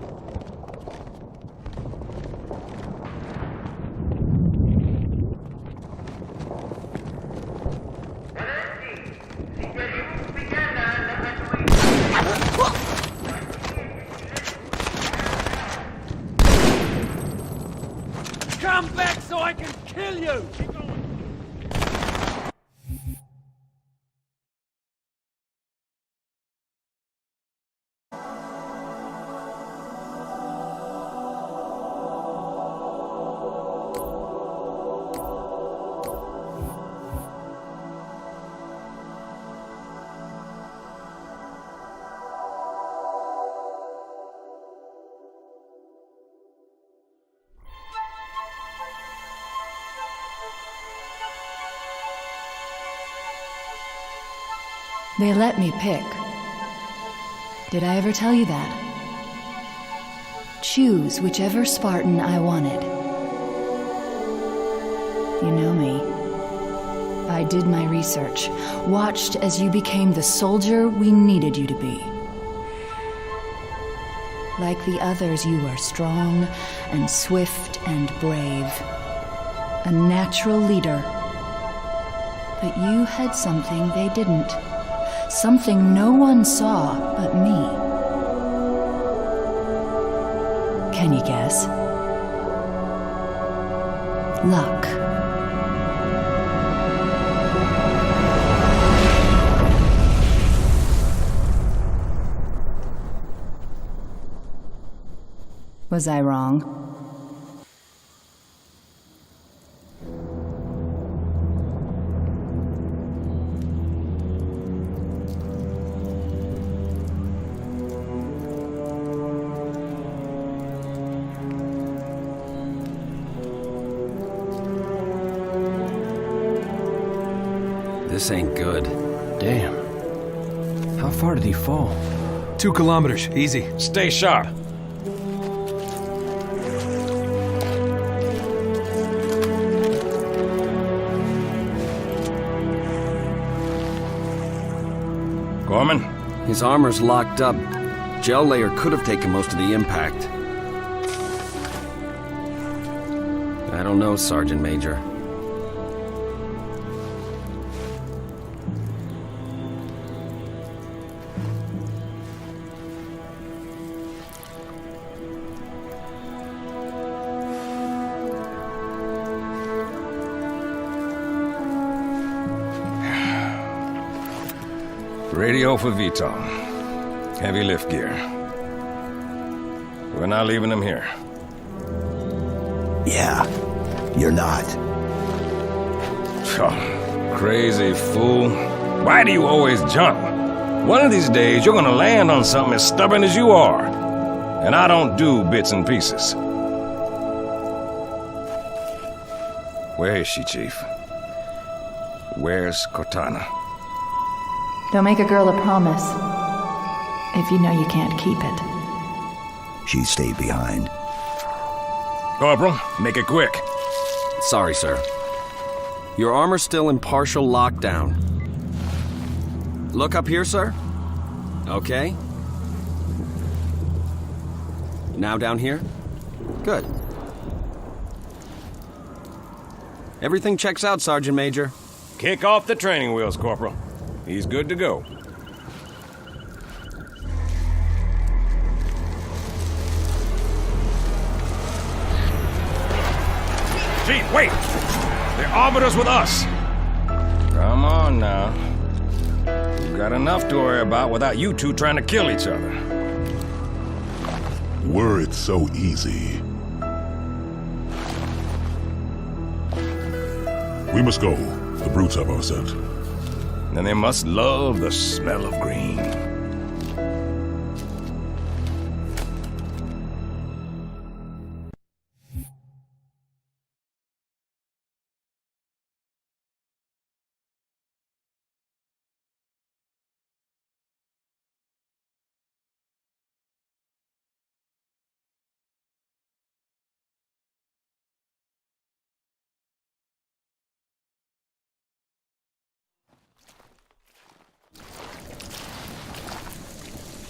kill you! They let me pick. Did I ever tell you that? Choose whichever Spartan I wanted. You know me. I did my research, watched as you became the soldier we needed you to be. Like the others, you are strong and swift and brave. A natural leader. But you had something they didn't. Something no one saw but me. Can you guess? Luck. Was I wrong? This ain't good. Damn. How far did he fall? 2 kilometers, easy. Stay sharp. Gorman? His armor's locked up. Gel layer could have taken most of the impact. I don't know, Sergeant Major. Radio for VTOL. Heavy lift gear. We're not leaving them here. Yeah, you're not. Oh, crazy fool. Why do you always jump? One of these days, you're gonna land on something as stubborn as you are. And I don't do bits and pieces. Where is she, Chief? Where's Cortana? Don't make a girl a promise if you know you can't keep it. She stayed behind. Corporal, make it quick. Sorry, sir. Your armor's still in partial lockdown. Look up here, sir. Okay. Now down here? Good. Everything checks out, Sergeant Major. Kick off the training wheels, Corporal. He's good to go. Chief, wait! They're arbiters with us! Come on now. We've got enough to worry about without you two trying to kill each other. Were it so easy. We must go. The brutes have our scent. Then they must love the smell of green.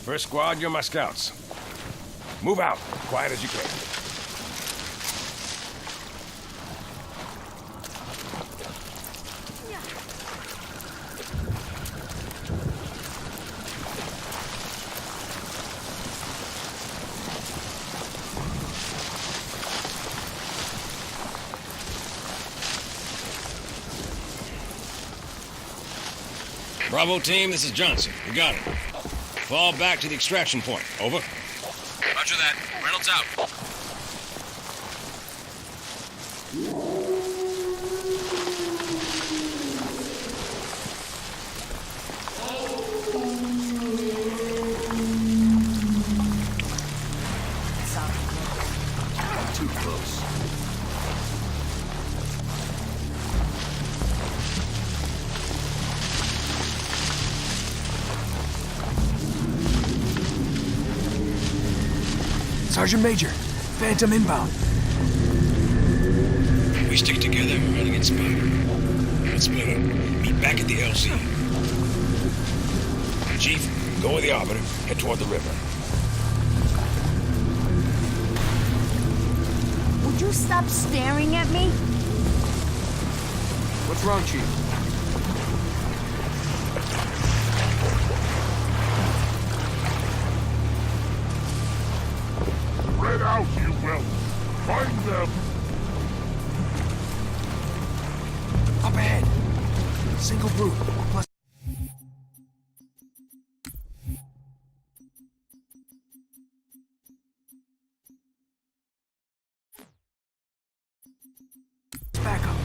First squad, you're my scouts. Move out, quiet as you can. Bravo team, this is Johnson. We got it. Fall back to the extraction point. Over. Roger that. Reynolds out. Too close. Sergeant Major, Phantom inbound. We stick together or gonna get spotted. Let's split up. Meet back at the LZ. Chief, go with the Arbiter. Head toward the river. Would you stop staring at me? What's wrong, Chief? Spread out, you will. Find them. Up ahead. Single brute. Plus. Back up.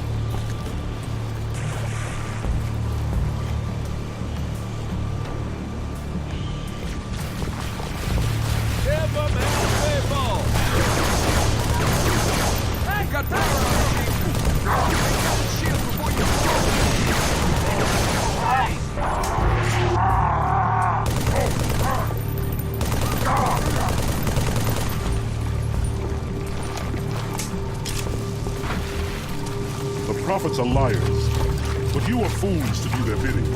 The prophets are liars, but you are fools to do their bidding.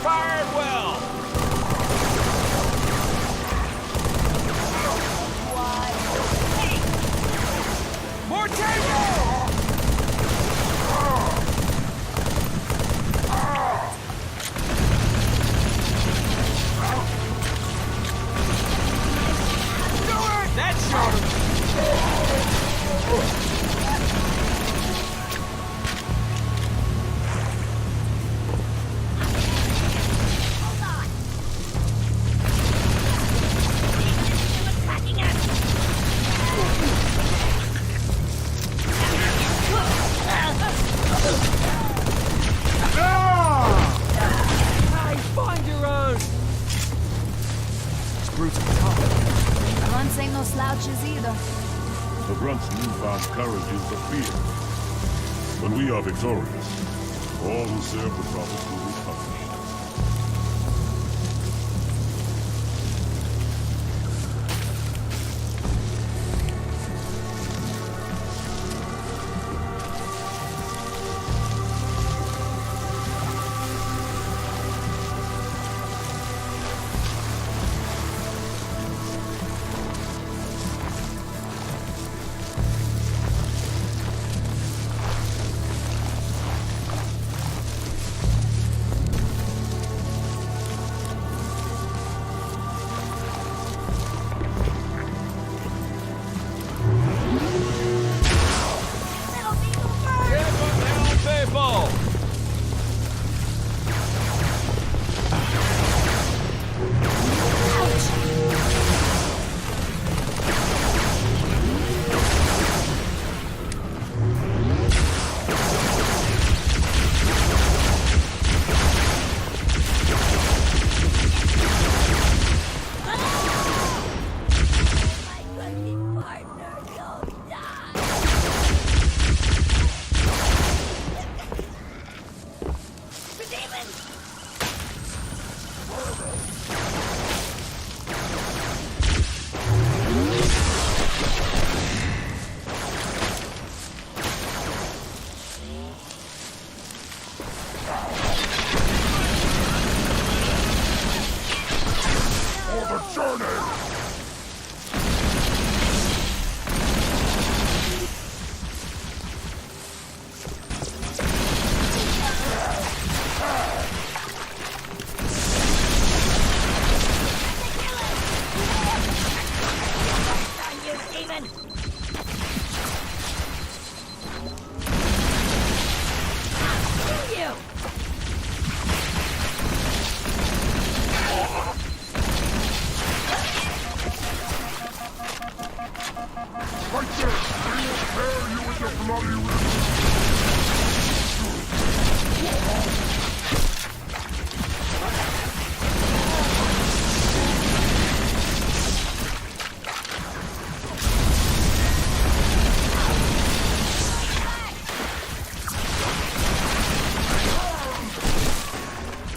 Fired well! More tango! That's short! Grunts ain't no slouches either. The Grunt's newfound courage is the fear. When we are victorious, all who serve the prophets will be punished.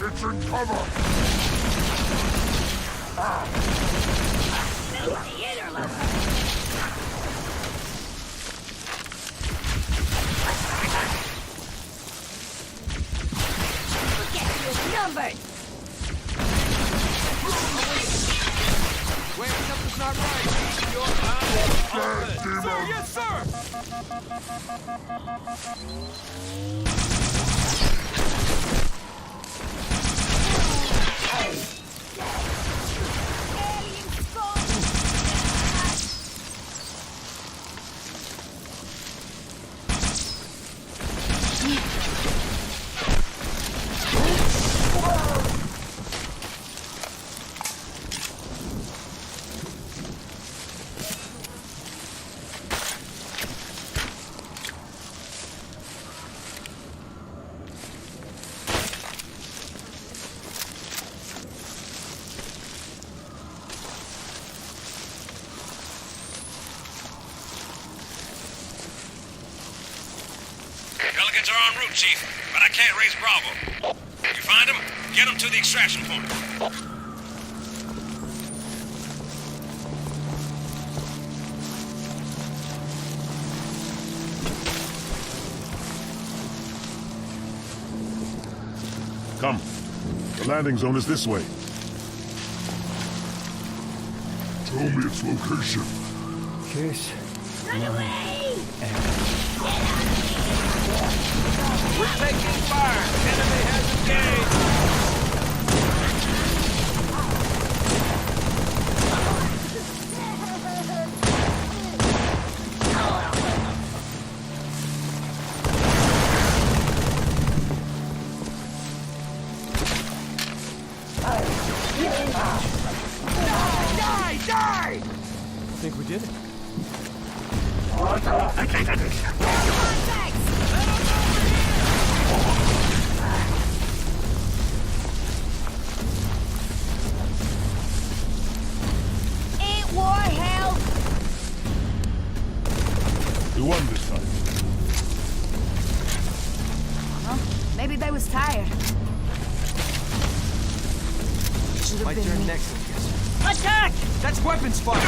It's in cover! Numbered. Wait, something's not right. You're sir, yes, sir! Pelicans are en route, Chief, but I can't raise Bravo. If you find them, get them to the extraction point. Come. The landing zone is this way. Tell me its location. Kiss. Run away! We're taking fire! Enemy has engaged! Die! Die! I think we did it. Ain't war hell? We won this time. Well, maybe they was tired. Should've My been turn me. next, I guess. Attack! That's weapons fire!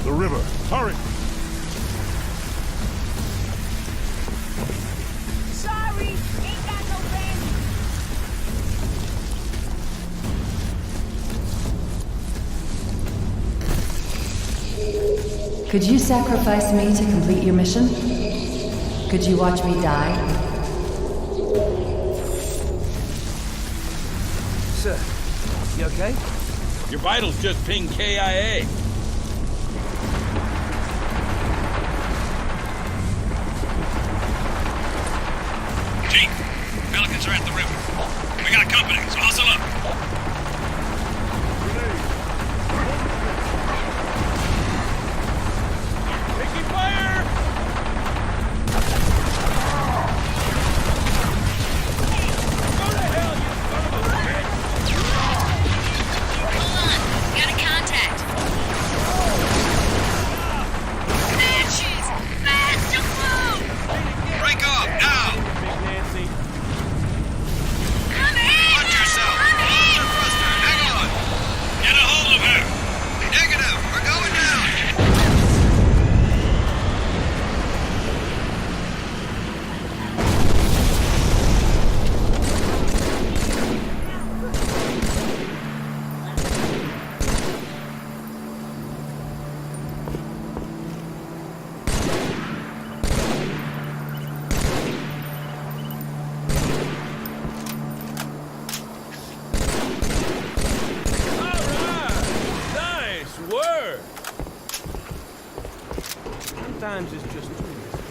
The river. Hurry! Sorry, ain't got no bandage. Could you sacrifice me to complete your mission? Could you watch me die? Sir, you okay? Your vitals just pinged KIA. Chief, Pelicans are at the river. We got company, so hustle up. Taking fire! Go to hell, you son of a bitch! Hold on. Got a contact. Bitches! Faster move! Break off, now! Big Nancy. Come in! Watch yourself! sometimes it's just too risky.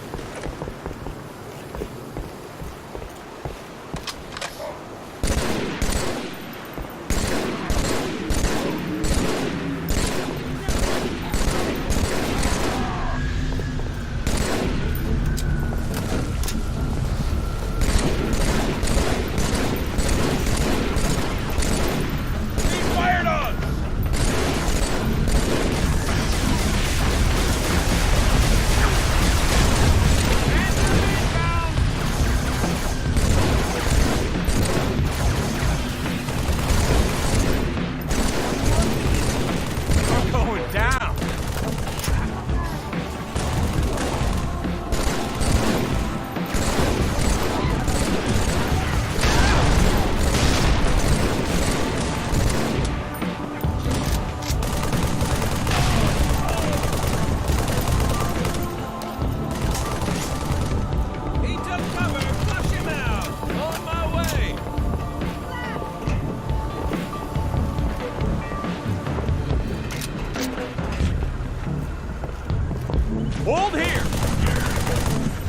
Hold here!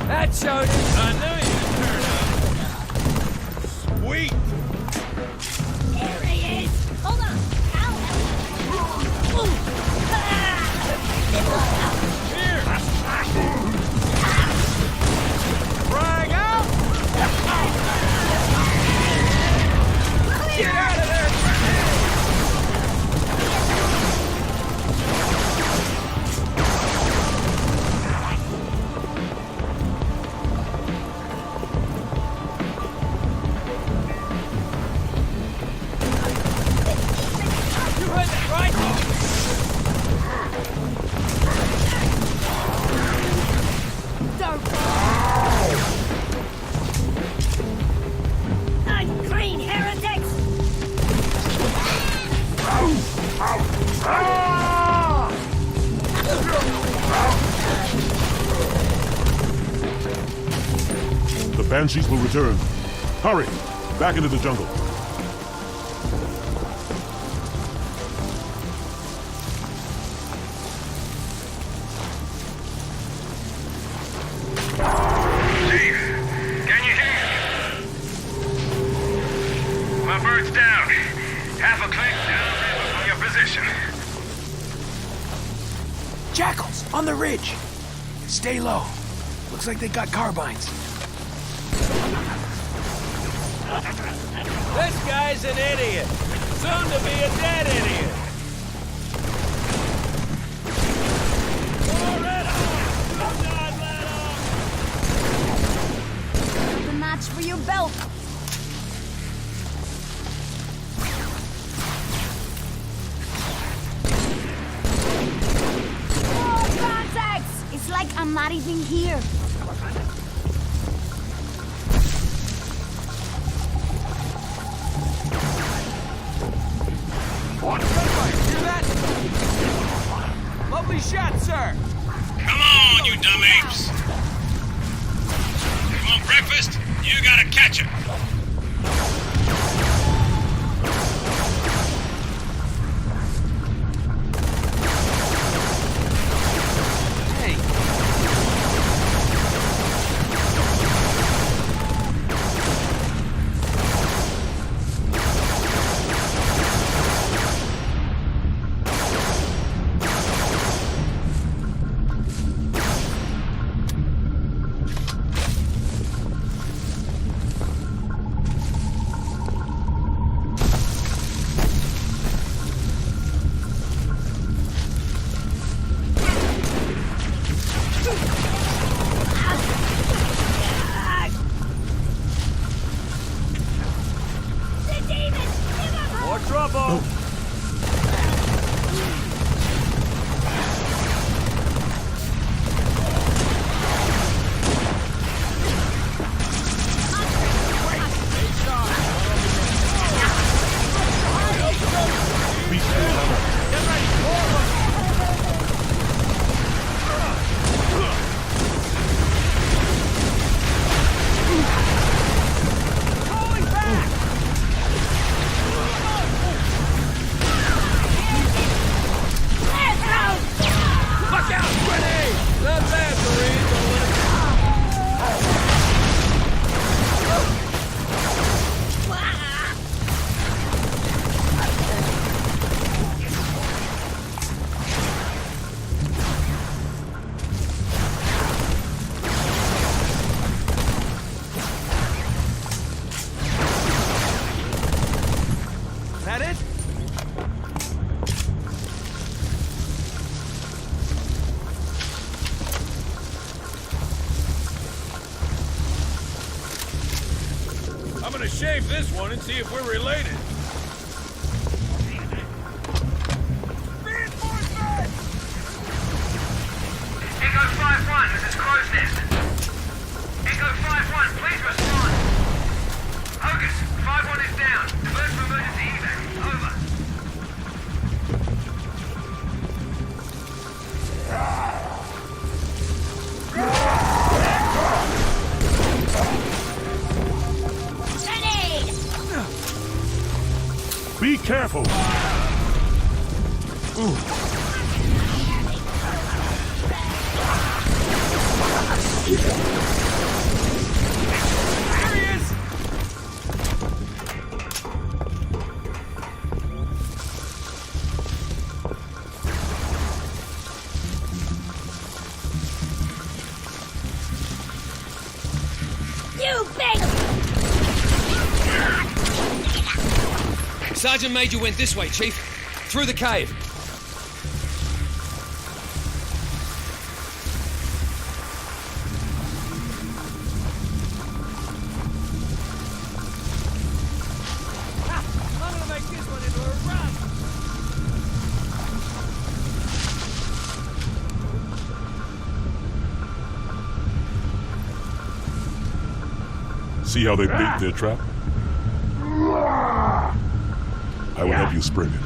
That showed it. I knew you'd turn up. Sweet! There he is! Hold on! Ow! Here! Frag out! Get out of there! Unclean heretics! The Banshees will return. Hurry! Back into the jungle. Chief, can you hear? My bird's down. Half a click downriver from your position. Jackals on the ridge. Stay low. Looks like they got carbines. This guy's an idiot. Soon to be a dead idiot. The match for your belt. Oh, contacts! It's like I'm not even here. Hear that? Lovely shot, sir. Come on, you dumb apes! You want breakfast? You gotta catch it! Hey. More trouble. shave this one and see if we're related. Echo 5-1, this is Crow's Nest. Echo 5-1, please respond. Hocus, 5-1 is down. Alert for emergency evac. Over. Be careful! Ooh. You big... Sergeant Major went this way, Chief. Through the cave. I'm gonna make this one into a run. See how they bait their trap? I will help you spring it.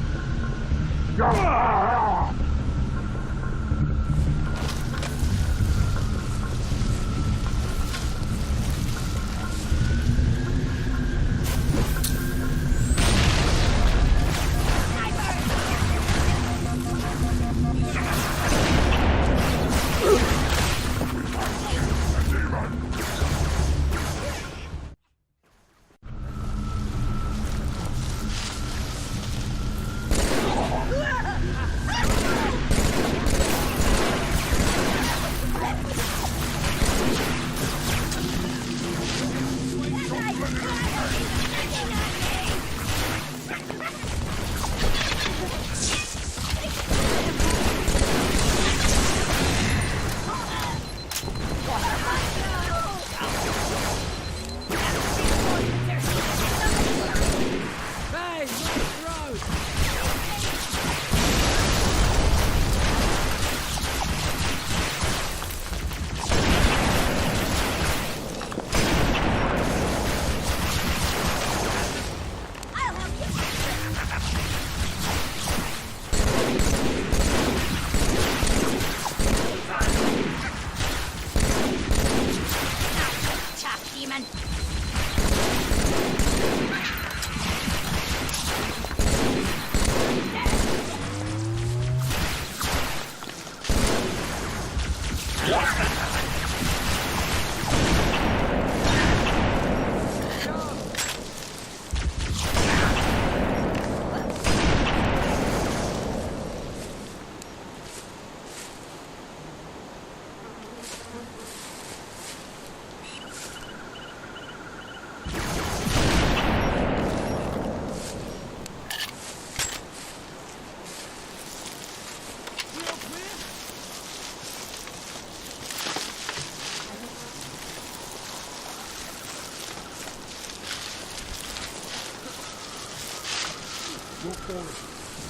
Go forward.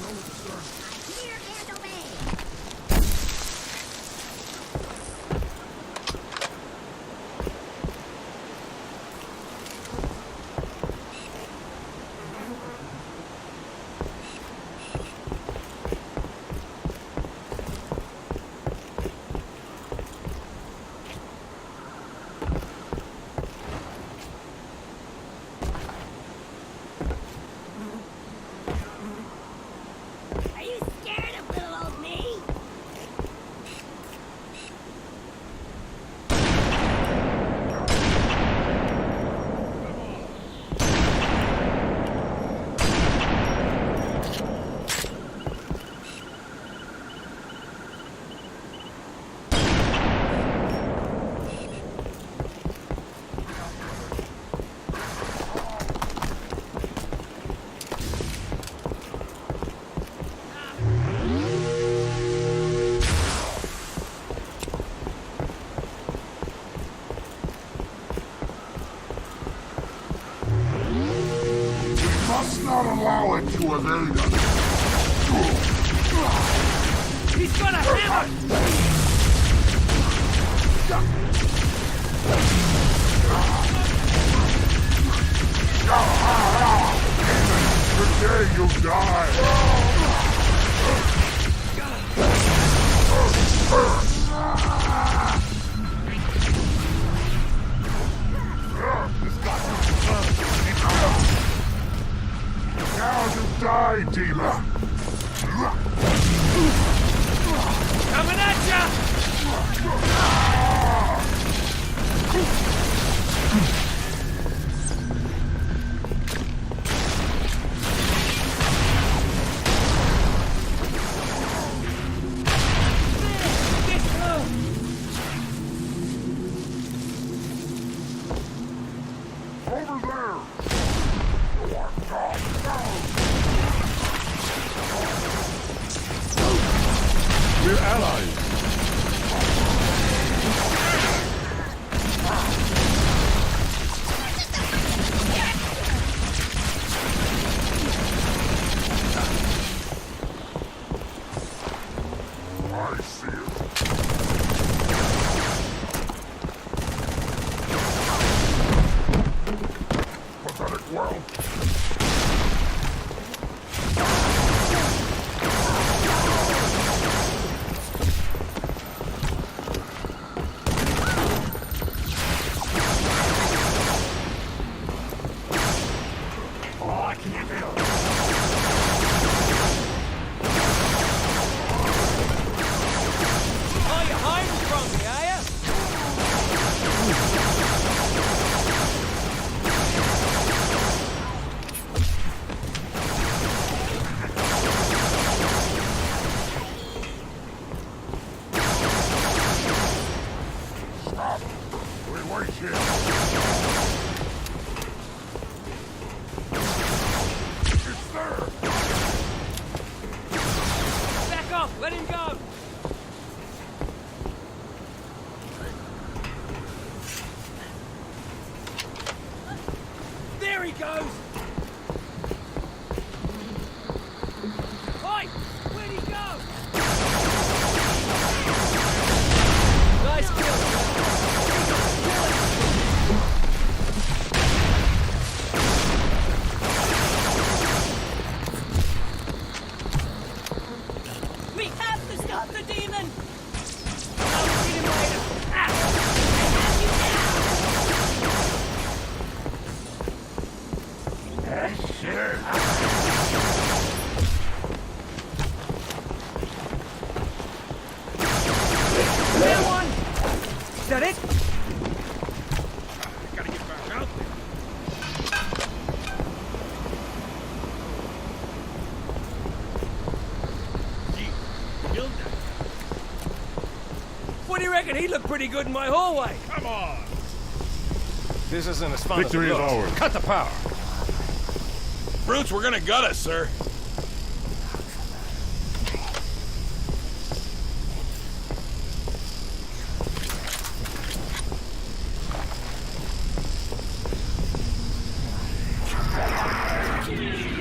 Roll at the stern. Clear and obey. Are you scared of little old me? must not allow it to evade us. He's got a hammer! Today you die! Now you die, Demon! Coming at ya! We're allies! I see it. Pathetic world. Oh, you're hiding from me, are ya? Stop! We wait here. It's there! Back off! Let him go! There he goes! Oi! Where'd he go? Nice kill! We have to stop the demon! I'll get him later! Ah! There one! Is that it? Gotta get back out there. Gee, killed that. What do you reckon? He looked pretty good in my hallway. Come on! This isn't as fun Victory as is it looks. ours. Cut the power. Brutes, we're gonna gut us, sir.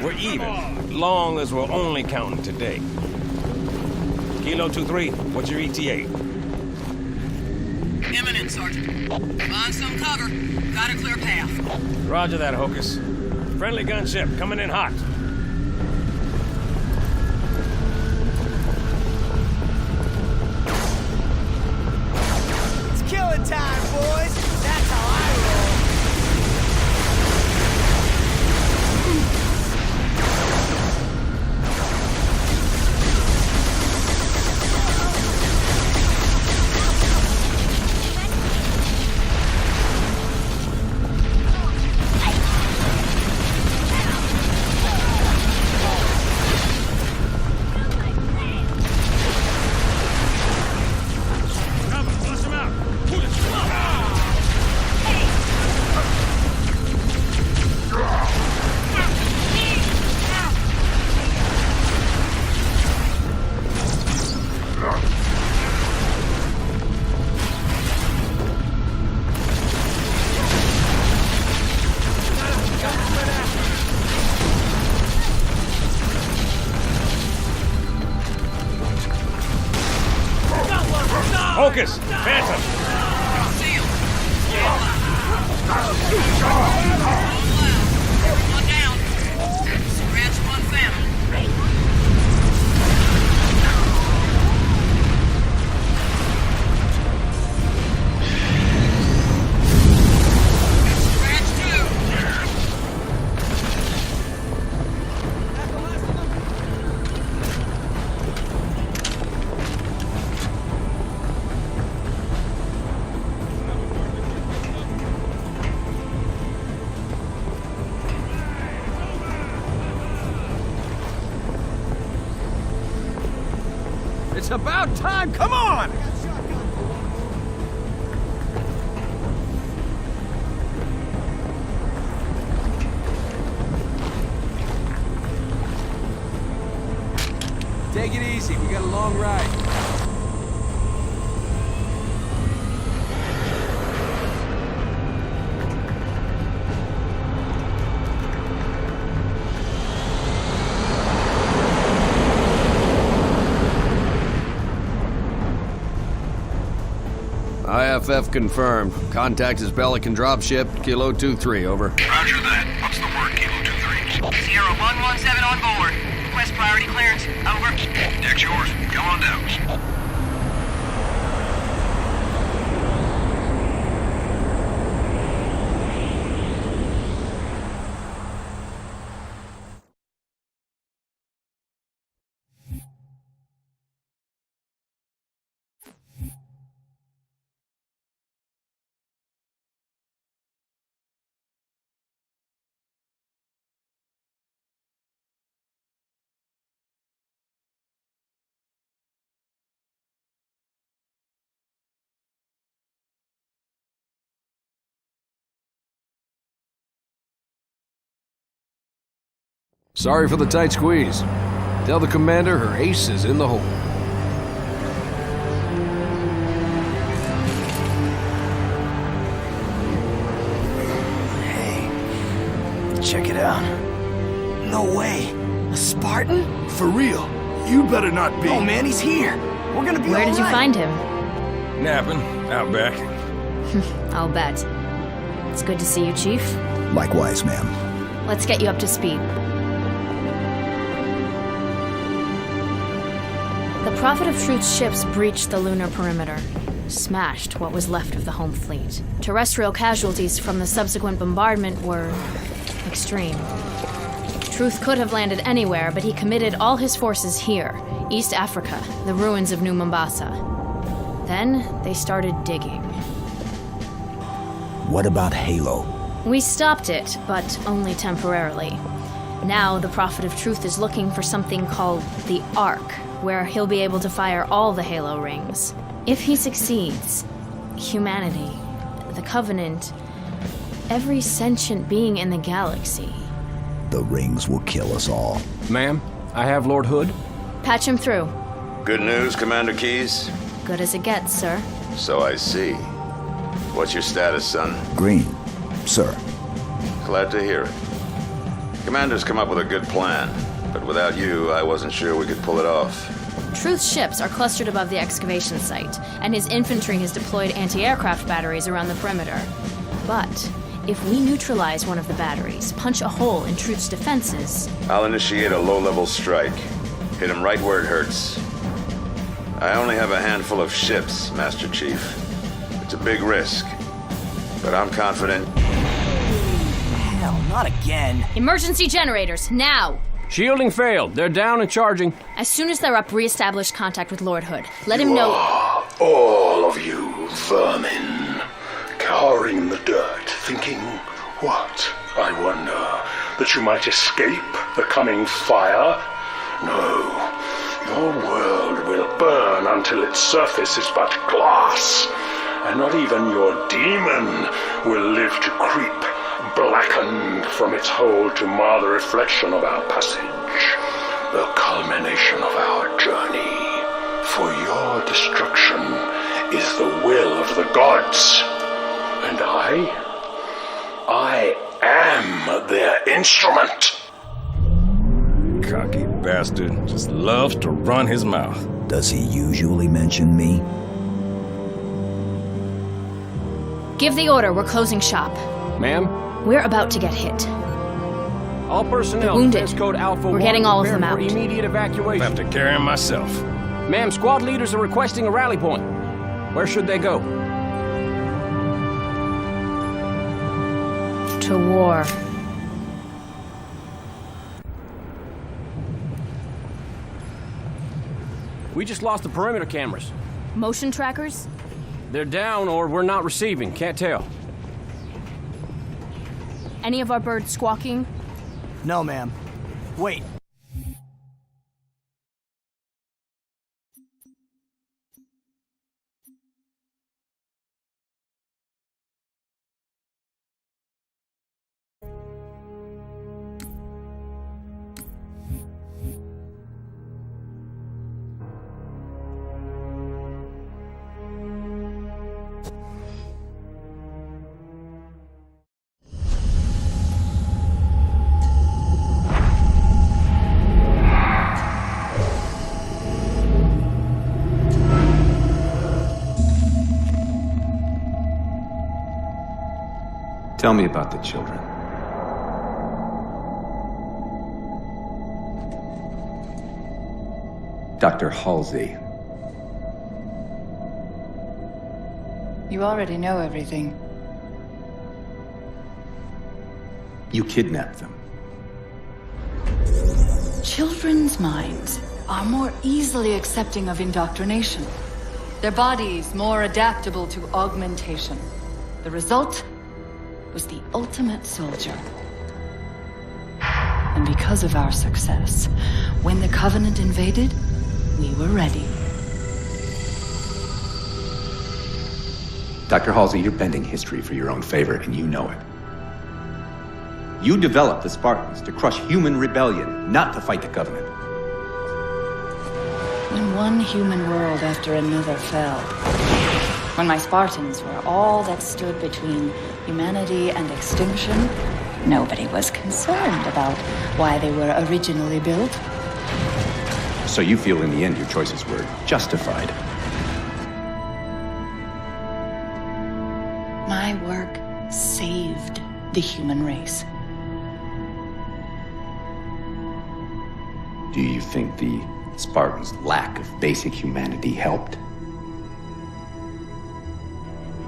We're even, long as we're only counting today. Kilo 2-3, what's your ETA? Imminent, Sergeant. Find some cover. Got a clear path. Roger that, Hocus. Friendly gunship coming in hot. It's killing time, boys. That's how I roll. Come on, bust him out. Pull it. Marcus! Phantom! Sealed. Everyone down. Scratch one Phantom. It's about time! Come on! Take it easy, we got a long ride. IFF confirmed. Contact is Pelican dropship, Kilo 2-3, over. Roger that. What's the word, Kilo 2-3? Sierra 117 on board. Request priority clearance. Over. Deck's yours. Come on down. Sorry for the tight squeeze. Tell the commander her ace is in the hole. Hey, check it out. No way. A Spartan? For real. You better not be. Oh man, he's here. We're gonna be Where did you find him? Napping. Out back. I'll bet. It's good to see you, Chief. Likewise, ma'am. Let's get you up to speed. The Prophet of Truth's ships breached the lunar perimeter, smashed what was left of the home fleet. Terrestrial casualties from the subsequent bombardment were extreme. Truth could have landed anywhere, but he committed all his forces here, East Africa, the ruins of New Mombasa. Then they started digging. What about Halo? We stopped it, but only temporarily. Now the Prophet of Truth is looking for something called the Ark, where he'll be able to fire all the Halo rings. If he succeeds, humanity, the Covenant, every sentient being in the galaxy. The rings will kill us all. Ma'am, I have Lord Hood. Patch him through. Good news, Commander Keyes? Good as it gets, sir. So I see. What's your status, son? Green, sir. Glad to hear it. Commander's come up with a good plan, but without you, I wasn't sure we could pull it off. Truth's ships are clustered above the excavation site, and his infantry has deployed anti-aircraft batteries around the perimeter. But if we neutralize one of the batteries, punch a hole in Truth's defenses... I'll initiate a low-level strike. Hit him right where it hurts. I only have a handful of ships, Master Chief. It's a big risk, but I'm confident. Hell, not again. Emergency generators, now! Shielding failed. They're down and charging. As soon as they're up, re-establish contact with Lord Hood. Let him know... All of you vermin, cowering in the dirt, thinking, what, I wonder, that you might escape the coming fire? No, your world will burn until its surface is but glass, and not even your demon will live to creep, blackened from its hole to mar the reflection of our passage, the culmination of our journey. For your destruction is the will of the gods, and I am their instrument. Cocky bastard just loves to run his mouth. Does he usually mention me? Give the order, we're closing shop. Ma'am? We're about to get hit. All personnel, Wounded. defense code Alpha We're getting 1, all of them prepare out. for immediate evacuation. I have to carry him myself. Ma'am, squad leaders are requesting a rally point. Where should they go? To war. We just lost the perimeter cameras. Motion trackers? They're down or we're not receiving, can't tell. Any of our birds squawking? No, ma'am. Wait. Tell me about the children. Dr. Halsey. You already know everything. You kidnapped them. Children's minds are more easily accepting of indoctrination. Their bodies more adaptable to augmentation. The result was the ultimate soldier. And because of our success, when the Covenant invaded, we were ready. Dr. Halsey, you're bending history for your own favor, and you know it. You developed the Spartans to crush human rebellion, not to fight the Covenant. When one human world after another fell, when my Spartans were all that stood between humanity and extinction, nobody was concerned about why they were originally built. So you feel in the end your choices were justified. My work saved the human race. Do you think the Spartans' lack of basic humanity helped?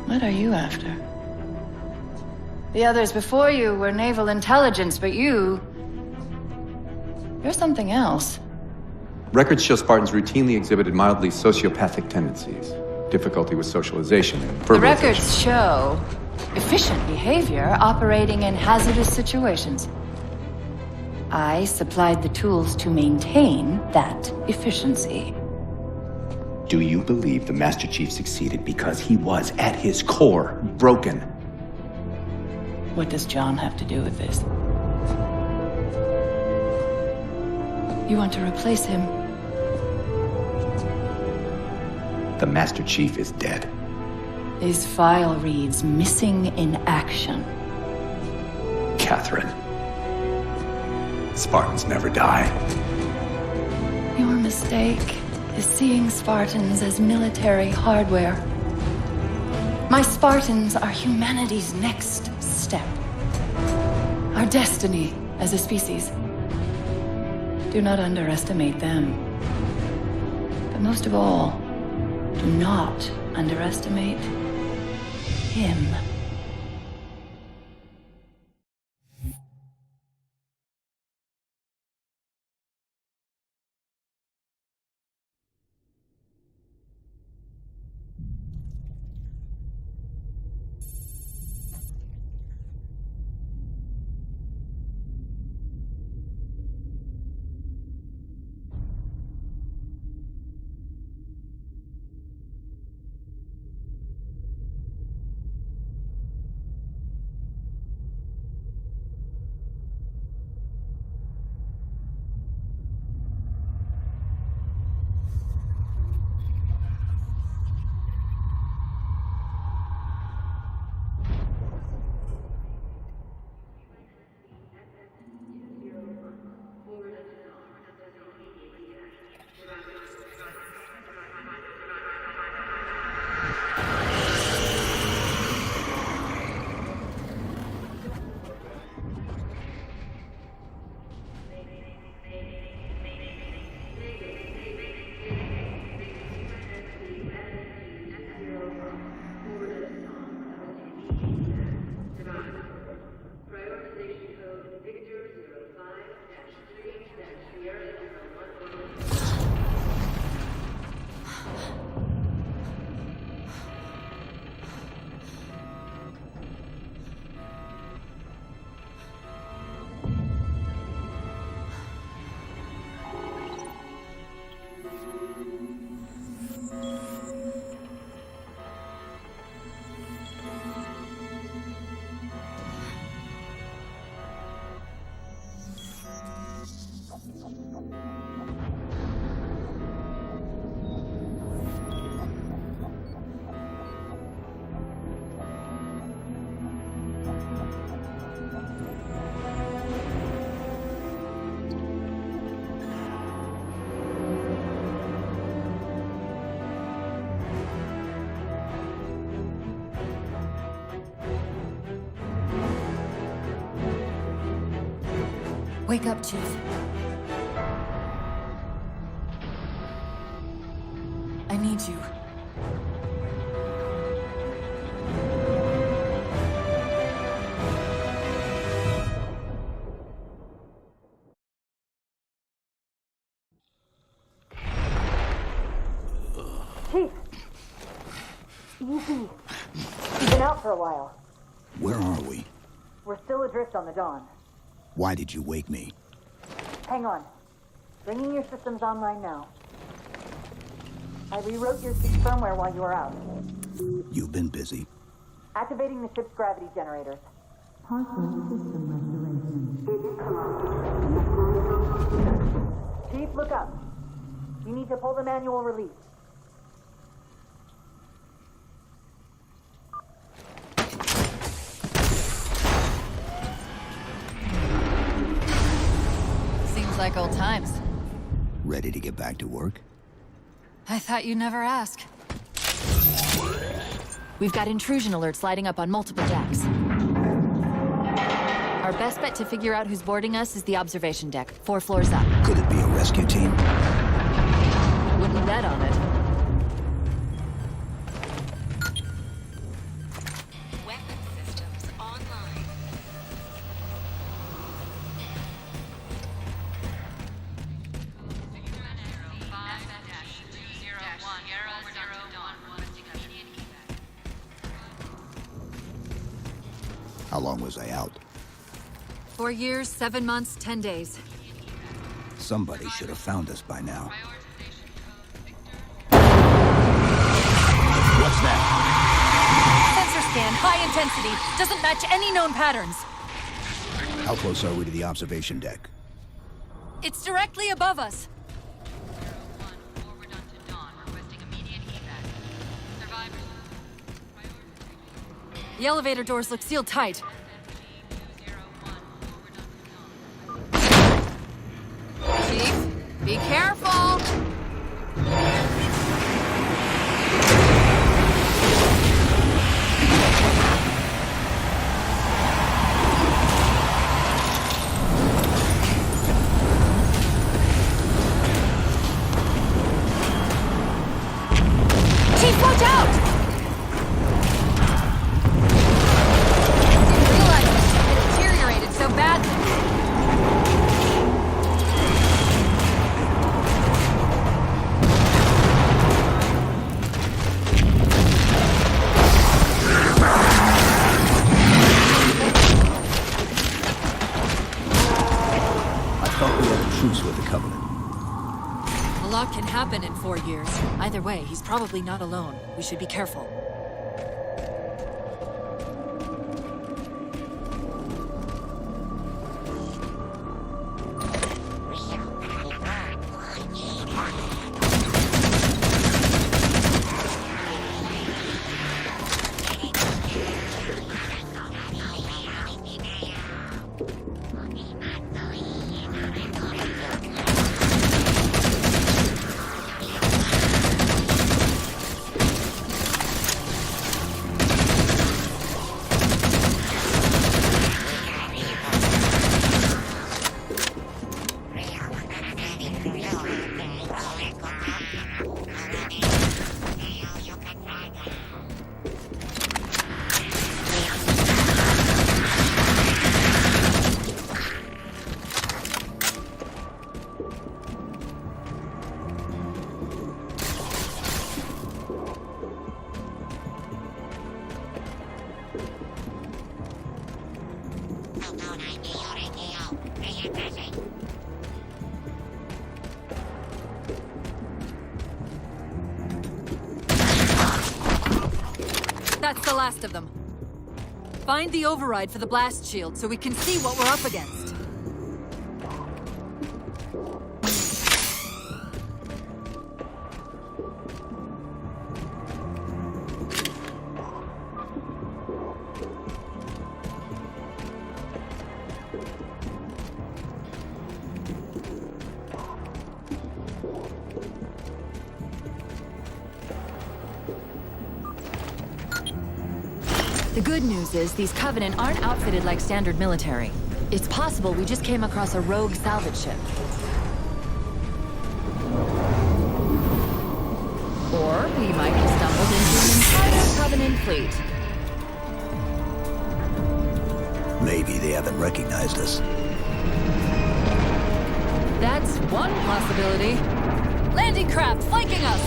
What are you after? The others before you were naval intelligence, but you're something else. Records show Spartans routinely exhibited mildly sociopathic tendencies, difficulty with socialization, and The verbalization. records show efficient behavior operating in hazardous situations. I supplied the tools to maintain that efficiency. Do you believe the Master Chief succeeded because he was, at his core, broken? What does John have to do with this? You want to replace him? The Master Chief is dead. His file reads missing in action. Catherine. Spartans never die. Your mistake is seeing Spartans as military hardware. My Spartans are humanity's next step. Our destiny as a species. Do not underestimate them. But most of all, do not underestimate him. Wake up, Chief. I need you. Chief! Easy. You've been out for a while. Where are we? We're still adrift on the Dawn. Why did you wake me? Hang on. Bringing your systems online now. I rewrote your ship's firmware while you were out. You've been busy. Activating the ship's gravity generators. Chief, look up. You need to pull the manual release. Seems like old times. Ready to get back to work? I thought you'd never ask. We've got intrusion alerts lighting up on multiple decks. Our best bet to figure out who's boarding us is the observation deck, 4 floors up. Could it be a rescue team? Wouldn't bet on it. Weapon systems online. How long was I out? 4 years, 7 months, 10 days. Somebody should have found us by now. What's that? Sensor scan, high intensity. Doesn't match any known patterns. How close are we to the observation deck? It's directly above us. The elevator doors look sealed tight. Chief, be careful! Chief, watch out! Didn't realize the ship had deteriorated so badly. I thought we had a truce with the Covenant. A lot can happen in 4 years. Either way, he's probably not alone. We should be careful. That's the last of them. Find the override for the blast shield so we can see what we're up against. The good news is these Covenant aren't outfitted like standard military. It's possible we just came across a rogue salvage ship. Or we might have stumbled into an entire Covenant fleet. Maybe they haven't recognized us. That's one possibility. Landing craft flanking us!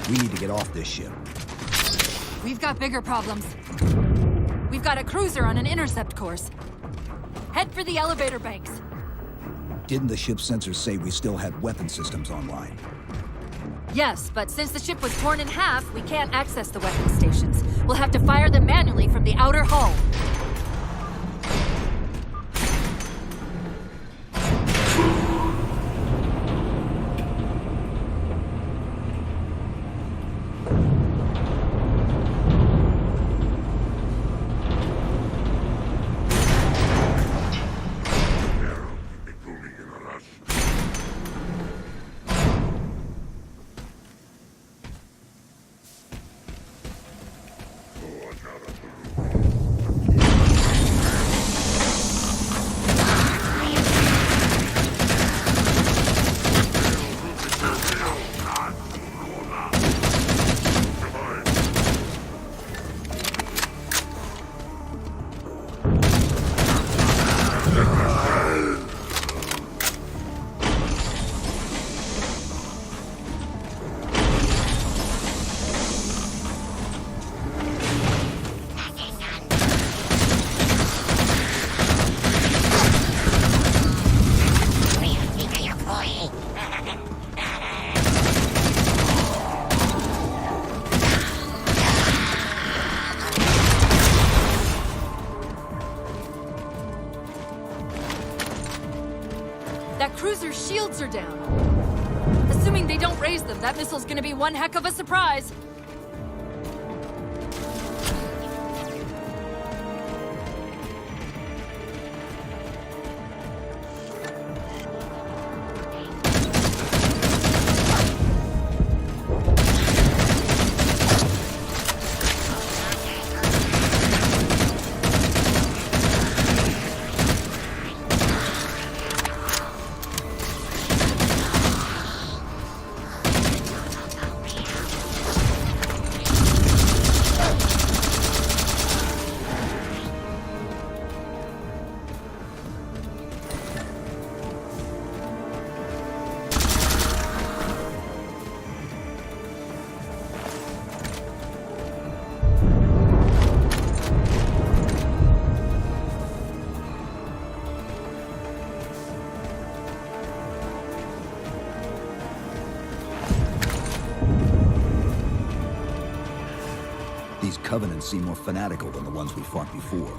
We need to get off this ship. We've got bigger problems. We've got a cruiser on an intercept course. Head for the elevator banks. Didn't the ship's sensors say we still had weapon systems online? Yes, but since the ship was torn in half, we can't access the weapon stations. We'll have to fire them manually from the outer hull. That cruiser's shields are down. Assuming they don't raise them, that missile's gonna be one heck of a surprise. These Covenants seem more fanatical than the ones we fought before.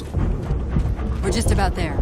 missile. We're just about there.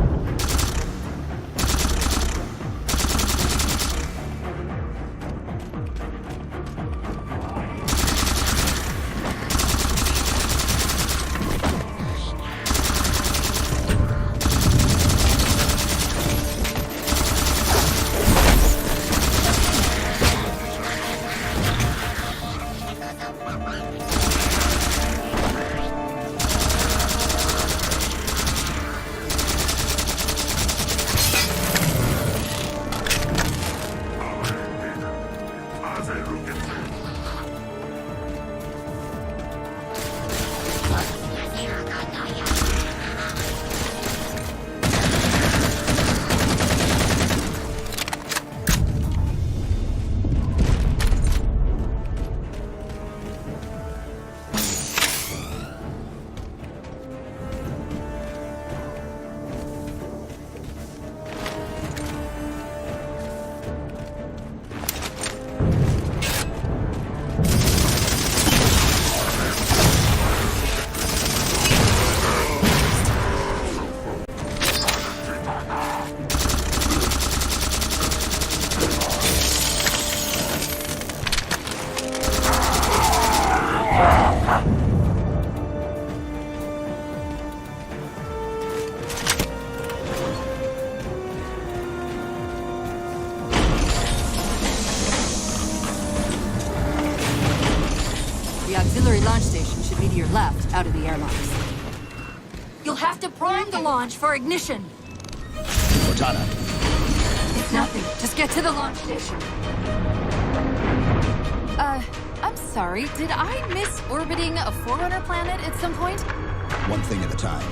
The auxiliary launch station should be to your left, out of the airlocks. You'll have to prime the launch for ignition. Cortana. It's nothing. Just get to the launch station. I'm sorry. Did I miss orbiting a Forerunner planet at some point? One thing at a time.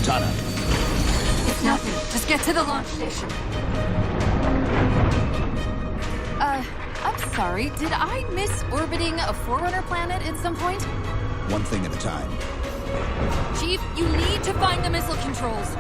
Cortana. It's nothing. Just get to the launch station. I'm sorry. Did I miss orbiting a Forerunner planet at some point? One thing at a time. Chief, you need to find the missile controls.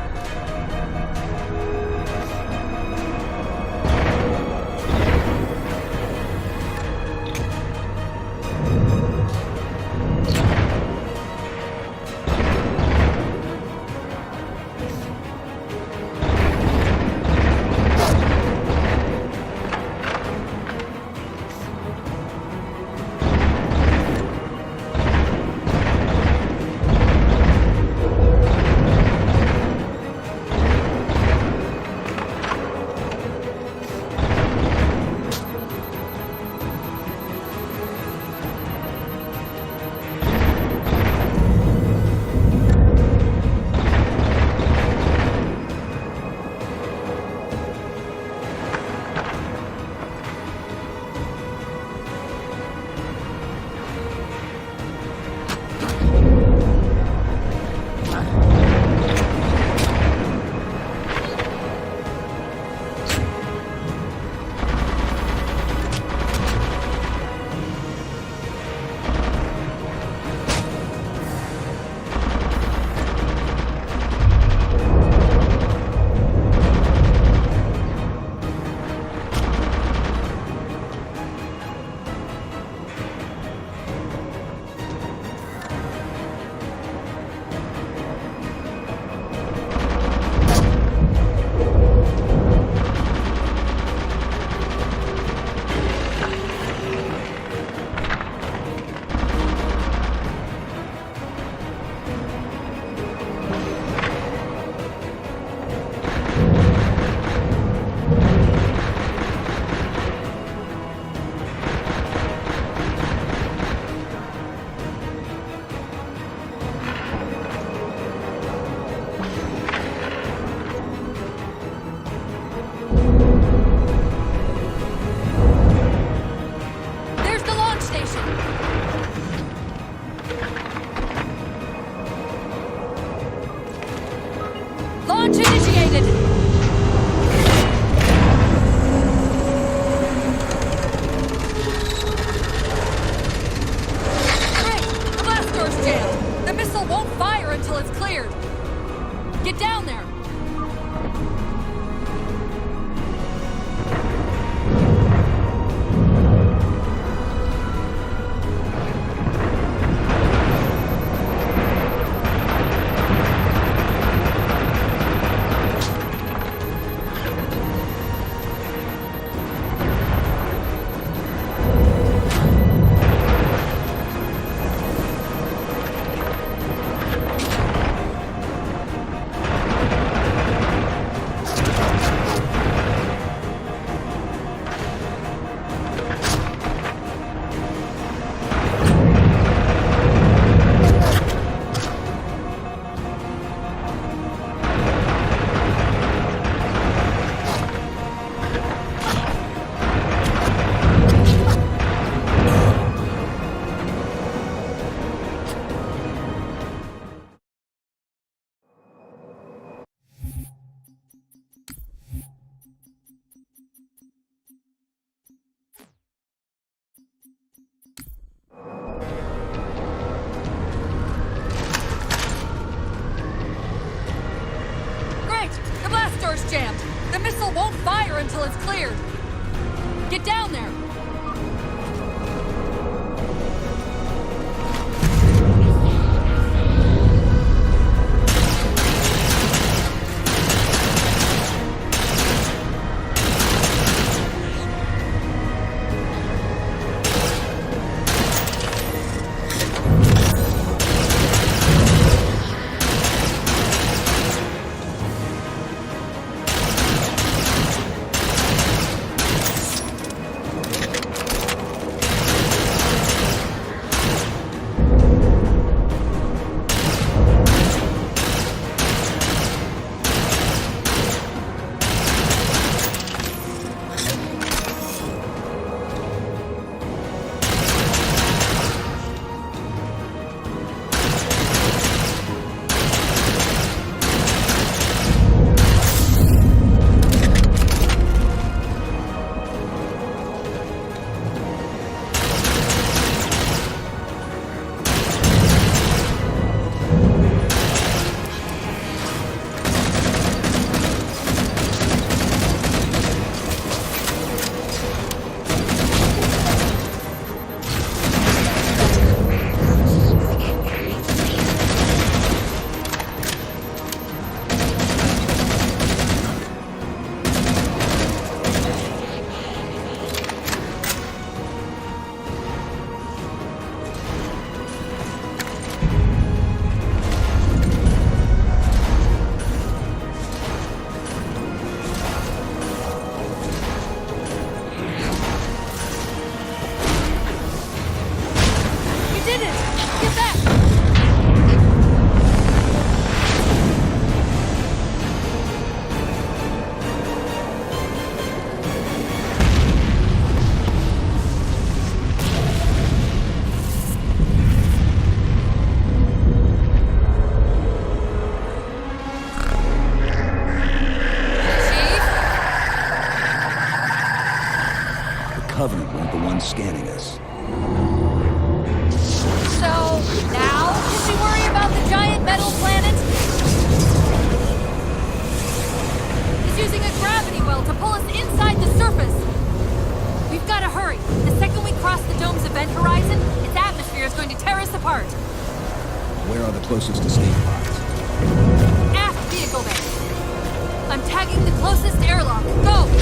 until it's cleared. Get down there! Covenant weren't the ones scanning us. So, now can we worry about the giant metal planet? It's using a gravity well to pull us inside the surface. We've got to hurry. The second we cross the dome's event horizon, its atmosphere is going to tear us apart. Where are the closest escape pods? Aft vehicle bay. I'm tagging the closest airlock. Go!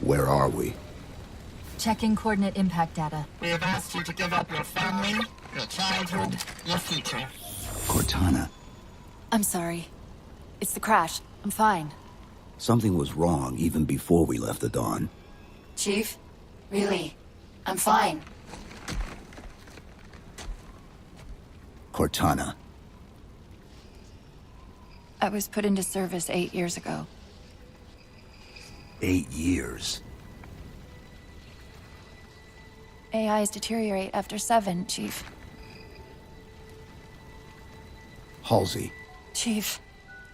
Where are we? Checking coordinate impact data. We have asked you to give up your family, your childhood, your future. Cortana, I'm sorry. It's the crash. I'm fine. something was wrong even before we left the Dawn. Chief? Really? I'm fine. Cortana. I was put into service 8 years ago. 8 years. AIs deteriorate after 7, Chief. Halsey. Chief.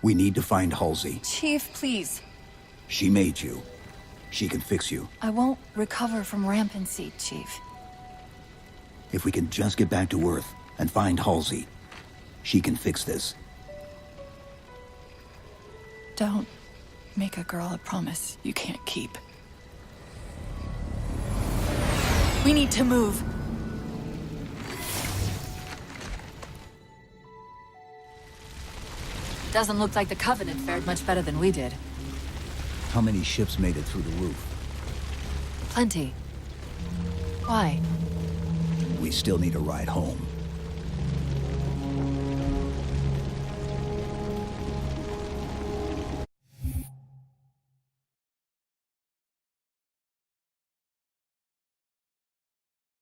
We need to find Halsey. Chief, please. She made you. She can fix you. I won't recover from rampancy, Chief. If we can just get back to Earth and find Halsey, she can fix this. Don't make a girl a promise you can't keep. We need to move. Doesn't look like the Covenant fared much better than we did. How many ships made it through the roof? Plenty. Why? We still need a ride home.